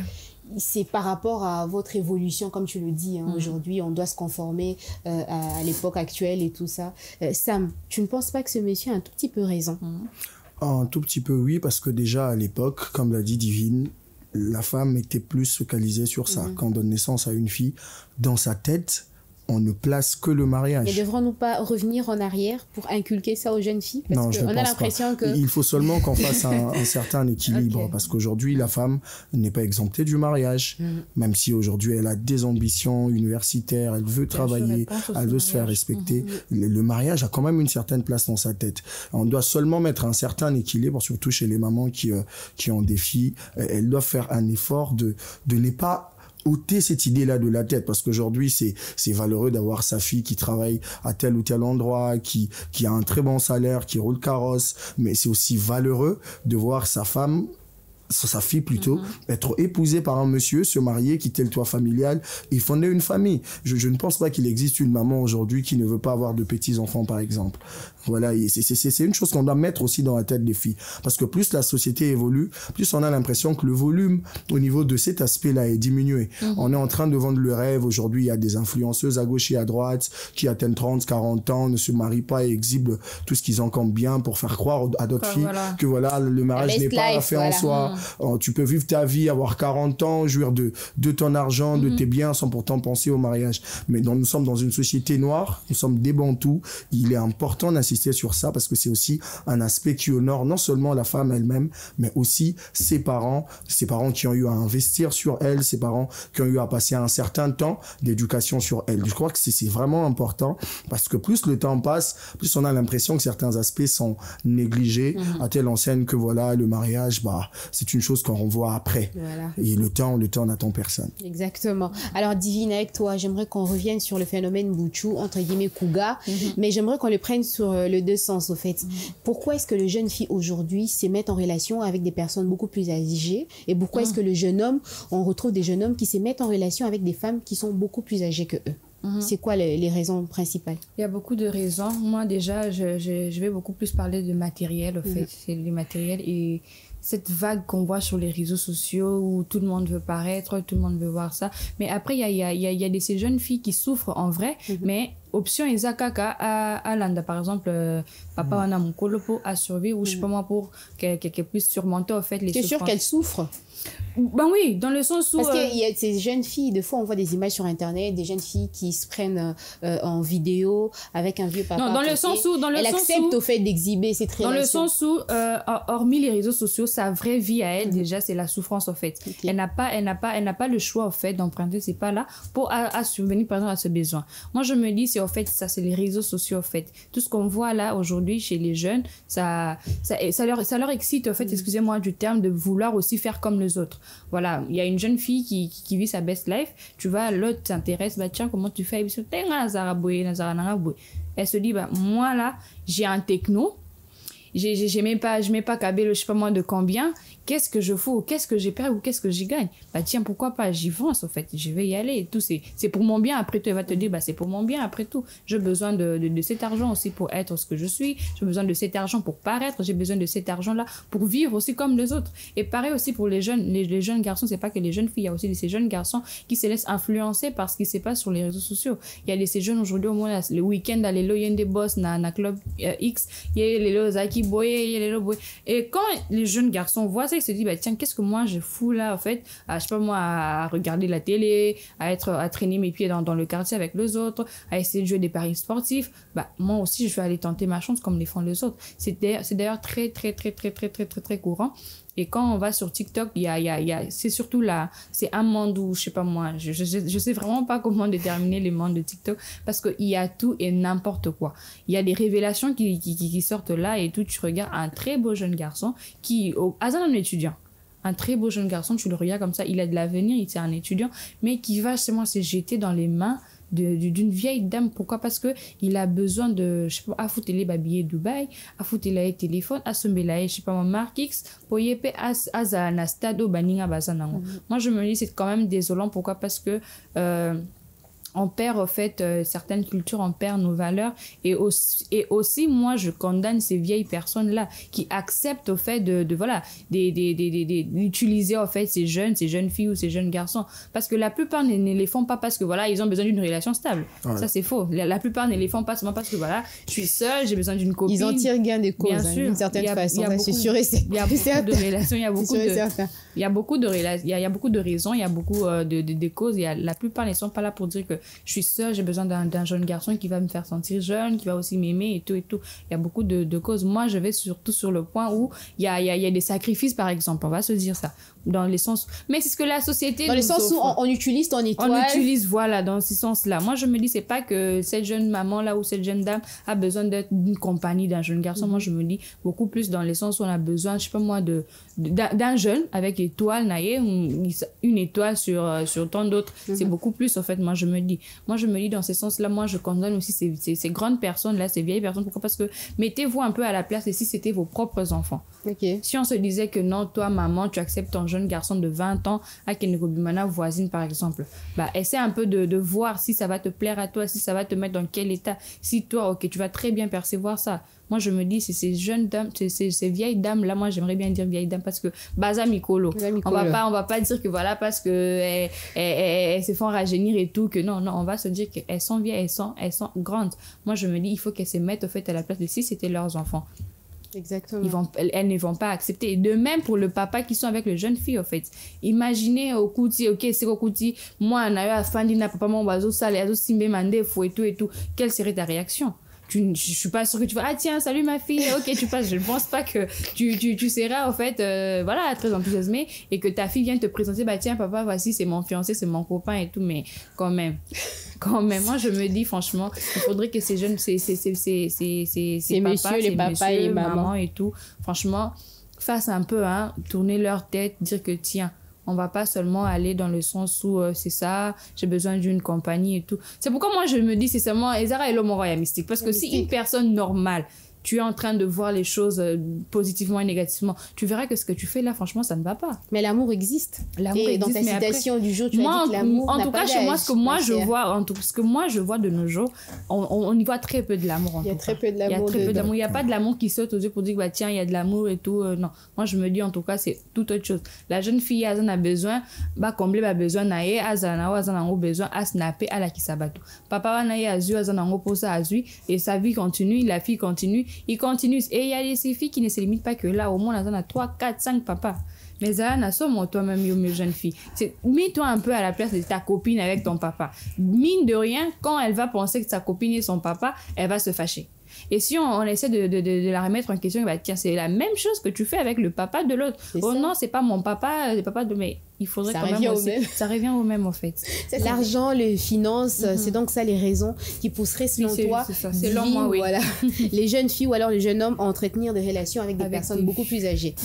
C'est par rapport à votre évolution, comme tu le dis. Aujourd'hui, on doit se conformer à l'époque actuelle et tout ça. Sam, tu ne penses pas que ce monsieur a un tout petit peu raison? Un tout petit peu, oui, parce que déjà à l'époque, comme l'a dit Divine, la femme était plus focalisée sur ça. Quand on donne naissance à une fille, dans sa tête, on ne place que le mariage. Mais devrons-nous pas revenir en arrière pour inculquer ça aux jeunes filles? Parce qu'on a l'impression que... Il faut seulement qu'on fasse un certain équilibre. Parce qu'aujourd'hui, la femme n'est pas exemptée du mariage. Même si aujourd'hui, elle a des ambitions universitaires, elle veut travailler, elle veut se faire respecter. Le mariage a quand même une certaine place dans sa tête. On doit seulement mettre un certain équilibre, surtout chez les mamans qui ont des filles. Elles doivent faire un effort de ne pas ôter cette idée-là de la tête, parce qu'aujourd'hui, c'est valeureux d'avoir sa fille qui travaille à tel ou tel endroit, qui a un très bon salaire, qui roule carrosse, mais c'est aussi valeureux de voir sa fille plutôt, être épousée par un monsieur, se marier, quitter le toit familial et fonder une famille. Je ne pense pas qu'il existe une maman aujourd'hui qui ne veut pas avoir de petits-enfants, par exemple. Voilà, c'est une chose qu'on doit mettre aussi dans la tête des filles. Parce que plus la société évolue, plus on a l'impression que le volume au niveau de cet aspect-là est diminué. On est en train de vendre le rêve. Aujourd'hui, il y a des influenceuses à gauche et à droite qui atteignent 30, 40 ans, ne se marient pas et exhibent tout ce qu'ils ont comme bien pour faire croire à d'autres filles que voilà, le mariage n'est pas fait en soi. Tu peux vivre ta vie, avoir 40 ans, jouir de ton argent, de tes biens sans pourtant penser au mariage. Mais nous sommes dans une société noire, nous sommes des bantous. Il est important d'insister sur ça parce que c'est aussi un aspect qui honore non seulement la femme elle-même, mais aussi ses parents qui ont eu à investir sur elle, ses parents qui ont eu à passer un certain temps d'éducation sur elle. Je crois que c'est vraiment important parce que plus le temps passe, plus on a l'impression que certains aspects sont négligés à telle enseigne que voilà, le mariage, c'est une chose qu'on renvoie après. Voilà. Et le temps n'attend personne. Exactement. Alors, Divine, avec toi, j'aimerais qu'on revienne sur le phénomène Bouchou, entre guillemets Kouga, mais j'aimerais qu'on le prenne sur le deux sens, au fait. Pourquoi est-ce que les jeunes filles aujourd'hui se mettent en relation avec des personnes beaucoup plus âgées? Et pourquoi est-ce que le jeune homme, on retrouve des jeunes hommes qui se mettent en relation avec des femmes qui sont beaucoup plus âgées que eux? C'est quoi les raisons principales? Il y a beaucoup de raisons. Moi, déjà, je vais beaucoup plus parler de matériel, au fait. C'est le matériel et cette vague qu'on voit sur les réseaux sociaux où tout le monde veut paraître, tout le monde veut voir ça. Mais après, il y a ces jeunes filles qui souffrent en vrai, mais option Izakaka à Landa, par exemple, papa wana mukolo pour à survivre ou je sais pas moi pour qu'elle puisse surmonter en fait les souffrances. Tu es sûre qu'elle souffre? Ben oui, dans le sens où... Parce qu'il y a ces jeunes filles, des fois on voit des images sur internet, des jeunes filles qui se prennent en vidéo avec un vieux papa. Non, dans le sens où... Elle accepte au fait d'exhiber cette relation. Dans le sens où, hormis les réseaux sociaux, sa vraie vie à elle, déjà, c'est la souffrance, en fait. Elle n'a pas le choix, en fait, d'emprunter ces pas-là pour subvenir, par exemple, à ce besoin. Moi, je me dis, c'est, en fait, ça, c'est les réseaux sociaux, en fait. Tout ce qu'on voit là, aujourd'hui, chez les jeunes, ça leur excite, en fait, excusez-moi du terme, de vouloir aussi faire comme les autres. Voilà, il y a une jeune fille qui vit sa best life, tu vois, l'autre t'intéresse, bah tiens, comment tu fais? Elle se dit, bah moi là, j'ai un techno, je mets pas câble, je sais pas moi de combien, qu'est-ce que je fous, qu'est-ce que j'ai perdu ou qu'est-ce que j'y gagne? Bah tiens, pourquoi pas, j'y fonce en fait, je vais y aller et tout, c'est pour mon bien. Après tu vas te dire, bah c'est pour mon bien après tout, j'ai besoin de cet argent aussi pour être ce que je suis, j'ai besoin de cet argent pour paraître, j'ai besoin de cet argent là pour vivre aussi comme les autres. Et pareil aussi pour les jeunes garçons, c'est pas que les jeunes filles, il y a aussi ces jeunes garçons qui se laissent influencer par ce qui se passe sur les réseaux sociaux. Il y a ces jeunes aujourd'hui au moins le week-end dans les loyens des boss na club X, il y a les Lozaki boy, il y a les boy. Et quand les jeunes garçons voient ça, ils se disent, bah tiens, qu'est-ce que moi je fous là en fait, je sais pas moi, à regarder la télé, à traîner mes pieds dans le quartier avec les autres, à essayer de jouer des paris sportifs. Bah moi aussi je vais aller tenter ma chance comme les font les autres. C'est d'ailleurs très courant. Et quand on va sur TikTok, c'est surtout là, c'est un monde où, je sais pas moi, je sais vraiment pas comment déterminer les mondes de TikTok parce qu'il y a tout et n'importe quoi. Il y a des révélations qui sortent là et tout. Tu regardes un très beau jeune garçon qui, au hasard d'un étudiant, un très beau jeune garçon, tu le regardes comme ça, il a de l'avenir, il est un étudiant, mais qui va justement se jeter dans les mains d'une vieille dame. Pourquoi? Parce que il a besoin de, je sais pas, à foutre les babilles Dubaï, à foutre les téléphones, à sommer là, je sais pas, marque X, pour y aller à un stade au baninga bazanango. Moi, je me dis, c'est quand même désolant. Pourquoi? Parce que, on perd en fait certaines cultures, on perd nos valeurs et aussi moi je condamne ces vieilles personnes là qui acceptent au fait d'utiliser en fait ces jeunes filles ou ces jeunes garçons parce que la plupart ne les font pas parce que voilà ils ont besoin d'une relation stable. Ça c'est faux. La plupart ne les font pas seulement parce que voilà je suis seule, j'ai besoin d'une copine. Ils en tirent gain des causes d'une certaine façon. C'est sûr et certain. Il y a beaucoup de relations, il y a beaucoup de raisons, il y a beaucoup de causes. La plupart ne sont pas là pour dire que je suis seule, j'ai besoin d'un jeune garçon qui va me faire sentir jeune, qui va aussi m'aimer et tout et tout. Il y a beaucoup de causes. Moi, je vais surtout sur le point où il y a des sacrifices, par exemple. On va se dire ça. Dans les sens... Mais c'est ce que la société... Dans les sens où on utilise ton étoile. On utilise, voilà, dans ce sens-là. Moi, je me dis, c'est pas que cette jeune maman-là ou cette jeune dame a besoin d'être d'une compagnie d'un jeune garçon. Moi, je me dis beaucoup plus dans les sens où on a besoin, je sais pas moi, d'un jeune avec étoile, une étoile sur tant d'autres. C'est beaucoup plus, en fait, moi, je me dis. Moi, je me dis, dans ce sens-là, moi, je condamne aussi ces grandes personnes-là, ces vieilles personnes. Pourquoi? Parce que mettez-vous un peu à la place et si c'était vos propres enfants. Si on se disait que non, toi, maman, tu acceptes ton jeune garçon de 20 ans à Kenegobimana voisine, par exemple, bah, essaie un peu de voir si ça va te plaire à toi, si ça va te mettre dans quel état. Si toi, ok, tu vas très bien percevoir ça. Moi, je me dis, c'est ces jeunes dames, ces vieilles dames-là, moi, j'aimerais bien dire vieilles dames parce que, baza mikolo. On va pas dire que voilà, parce que elles se font rajeunir et tout, que non, on va se dire qu'elles sont vieilles, elles sont grandes. Moi, je me dis, il faut qu'elles se mettent, au fait, à la place de si c'était leurs enfants. Exactement. Elles ne vont pas accepter. Et de même pour le papa qui sont avec les jeunes filles, en fait. Imaginez au Kouti, ok, c'est au Kouti, moi, on a eu à Fandina, papa, mon oiseau, ça, les oiseaux, simbe, mandé, fou et tout. Quelle serait ta réaction? Je suis pas sûre que tu vas, ah tiens, salut ma fille, ok, tu passes. Je ne pense pas que tu seras, en fait, voilà, très enthousiasmée et que ta fille vient te présenter, bah tiens, papa, voici, c'est mon fiancé, c'est mon copain et tout, mais quand même, moi, je me dis, franchement, il faudrait que ces jeunes, ces messieurs, les papas et maman et tout, franchement, fassent un peu, tourner leur tête, dire que tiens, On va pas seulement aller dans le sens où c'est ça, j'ai besoin d'une compagnie et tout. C'est pourquoi moi je me dis, c'est seulement Ezara et l'homme royal mystique. Parce que si une personne normale, tu es en train de voir les choses positivement et négativement, tu verras que ce que tu fais là, franchement, ça ne va pas. Mais l'amour existe. L'amour existe, dans ta citation du jour, tu as dit que l'amour en tout cas, chez moi, ce que moi je vois de nos jours, on y voit très peu de l'amour. Il y a très peu de l'amour. Il n'y a pas de l'amour qui saute aux yeux pour dire bah tiens, il y a de l'amour et tout. Non, moi je me dis en tout cas c'est tout autre chose. La jeune fille elle a besoin, bah combler a besoin naé, azana a besoin à snapper à la kisabatu. Papa va naé azu azana pour ça azu et sa vie continue, la fille continue. Il continue. Et il y a ces filles qui ne se limitent pas que là. Au moins, on a 3, 4, 5 papas. Mais ça, toi-même, mes jeunes filles. Mets-toi un peu à la place de ta copine avec ton papa. Mine de rien, quand elle va penser que sa copine est son papa, elle va se fâcher. Et si on essaie de la remettre en question, bah, tiens, c'est la même chose que tu fais avec le papa de l'autre. Oh ça. Non, c'est pas mon papa, c'est papa de... Mais il faudrait ça quand même aussi... Ça revient au même, en fait. L'argent, les finances, c'est donc ça les raisons qui pousseraient, selon toi, selon moi, oui. Voilà, les jeunes filles ou alors les jeunes hommes à entretenir des relations avec des personnes beaucoup plus âgées.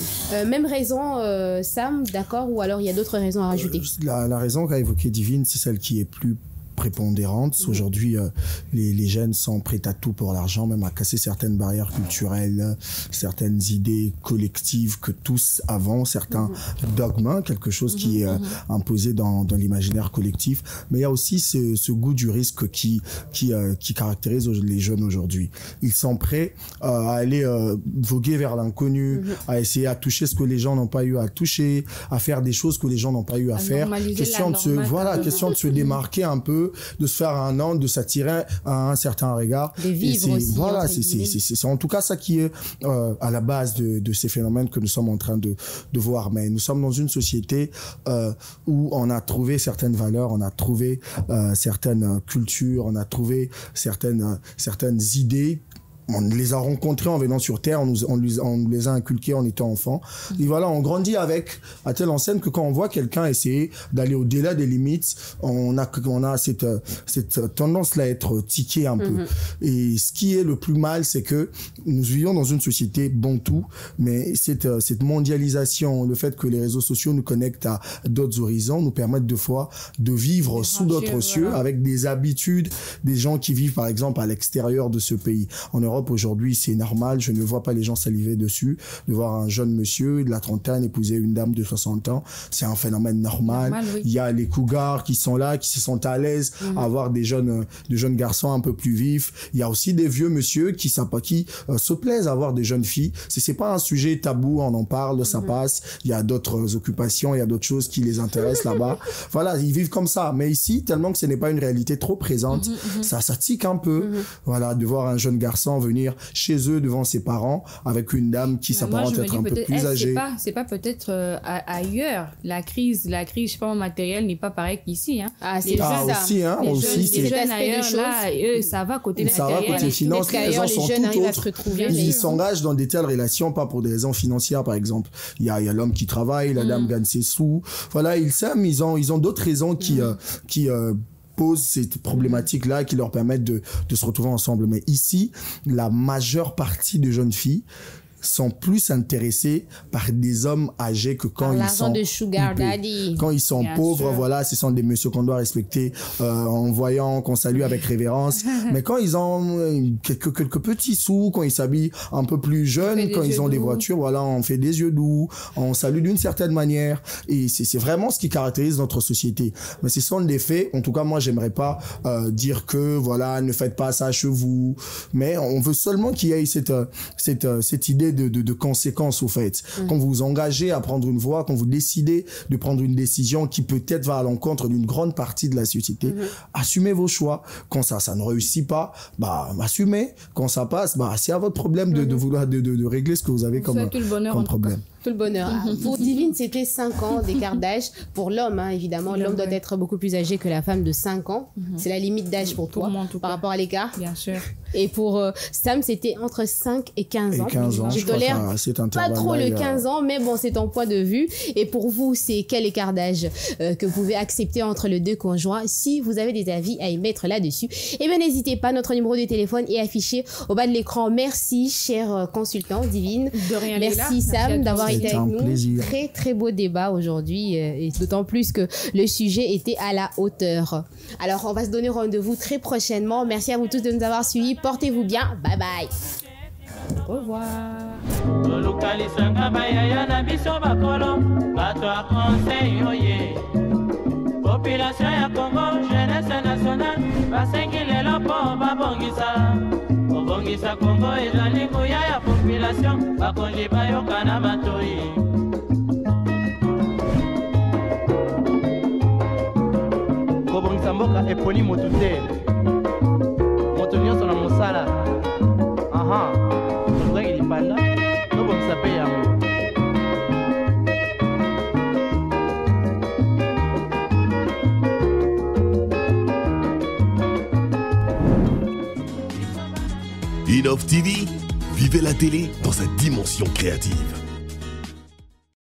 Même raison, Sam, d'accord, ou alors il y a d'autres raisons à rajouter? La raison qu'a évoquée Divine, c'est celle qui est plus prépondérante. Aujourd'hui, les jeunes sont prêts à tout pour l'argent, même à casser certaines barrières culturelles, certaines idées collectives que tous avons, certains dogmes, quelque chose qui est imposé dans l'imaginaire collectif. Mais il y a aussi ce goût du risque qui caractérise les jeunes aujourd'hui. Ils sont prêts à aller voguer vers l'inconnu, à essayer à toucher ce que les gens n'ont pas eu à toucher, à faire des choses que les gens n'ont pas eu à faire. Question de se démarquer un peu, de se faire un nom, de s'attirer à un certain regard. De vivre aussi. Voilà, c'est en tout cas ça qui est à la base de ces phénomènes que nous sommes en train de voir. Mais nous sommes dans une société où on a trouvé certaines valeurs, on a trouvé certaines cultures, on a trouvé certaines idées. On les a rencontrés en venant sur Terre, on nous les a inculqués en étant enfants. Et voilà, on grandit avec, à telle enseigne que quand on voit quelqu'un essayer d'aller au-delà des limites, on a cette tendance-là à être tiqué un peu. Et ce qui est le plus mal, c'est que nous vivons dans une société bantou, mais cette mondialisation, le fait que les réseaux sociaux nous connectent à d'autres horizons, nous permettent de fois de vivre sous d'autres cieux, avec des habitudes, des gens qui vivent par exemple à l'extérieur de ce pays. En Europe, aujourd'hui, c'est normal. Je ne vois pas les gens saliver dessus. De voir un jeune monsieur de la trentaine épouser une dame de 60 ans, c'est un phénomène normal. Oui. Il y a les cougars qui sont là, qui se sentent à l'aise à avoir des jeunes garçons un peu plus vifs. Il y a aussi des vieux monsieur qui se plaisent à avoir des jeunes filles. C'est pas un sujet tabou, on en parle, ça passe. Il y a d'autres occupations, il y a d'autres choses qui les intéressent là-bas. Voilà, ils vivent comme ça. Mais ici, tellement que ce n'est pas une réalité trop présente, ça tique un peu. Voilà, de voir un jeune garçon venir chez eux devant ses parents avec une dame qui s'apparente être un peu plus âgée. C'est pas peut-être ailleurs. La crise, je sais pas, matérielle n'est pas pareil qu'ici. Hein. C'est ça. Aussi, hein. Les jeunes ailleurs, là, eux, ça va côté matériel. Ça va côté finance. Les gens sont tout autres. Ils s'engagent dans des telles relations, pas pour des raisons financières, par exemple. Il y a l'homme qui travaille, la dame gagne ses sous. Voilà, ils s'aiment, ils ont d'autres raisons qui posent cette problématique-là qui leur permettent de se retrouver ensemble. Mais ici, la majeure partie des jeunes filles sont plus intéressés par des hommes âgés que quand ils sont de sugar daddy. Quand ils sont pauvres, voilà, ce sont des messieurs qu'on doit respecter en voyant, qu'on salue avec révérence. Mais quand ils ont quelques petits sous, quand ils s'habillent un peu plus jeunes, quand ils ont des voitures, voilà, on fait des yeux doux, on salue d'une certaine manière. Et c'est vraiment ce qui caractérise notre société. Mais ce sont des faits. En tout cas, moi, j'aimerais pas dire que, voilà, ne faites pas ça chez vous. Mais on veut seulement qu'il y ait cette idée de conséquences au fait. Quand vous vous engagez à prendre une voie, quand vous décidez de prendre une décision qui peut-être va à l'encontre d'une grande partie de la société, assumez vos choix. Quand ça ne réussit pas, bah assumez. Quand ça passe, bah c'est à votre problème de vouloir de régler ce que vous avez comme problème. Tout le bonheur. Pour Divine, c'était 5 ans d'écart d'âge. Pour l'homme, hein, évidemment, l'homme doit être beaucoup plus âgé que la femme de 5 ans. C'est la limite d'âge pour toi, par rapport à l'écart. Bien sûr. Et pour Sam, c'était entre 5 et 15 ans. 15 ans. Je tolère pas trop le 15 ans, mais bon, c'est ton point de vue. Et pour vous, c'est quel écart d'âge que vous pouvez accepter entre les deux conjoints? Si vous avez des avis à émettre là-dessus, eh bien, n'hésitez pas. Notre numéro de téléphone est affiché au bas de l'écran. Merci, cher consultant Divine. De rien. Merci, Sam, d'avoir été C'était avec un nous. plaisir. Très très beau débat aujourd'hui et d'autant plus que le sujet était à la hauteur. Alors on va se donner rendez-vous très prochainement. Merci à vous tous de nous avoir suivis. Portez-vous bien. Bye bye. Au revoir. tolukalisanga bayaya na biso bakolo bato ya conseil oye population ya Congo jeunesse nationale basengi lelo mpo babongisa kobongisa Congo ezali nguya ya population bakonzi bayoka na matoi kobongisa mboka eponi motu te moto nyonso na mosala tolukaki lipanda tobongisa mpe yango. Innov TV, vivez la télé dans sa dimension créative.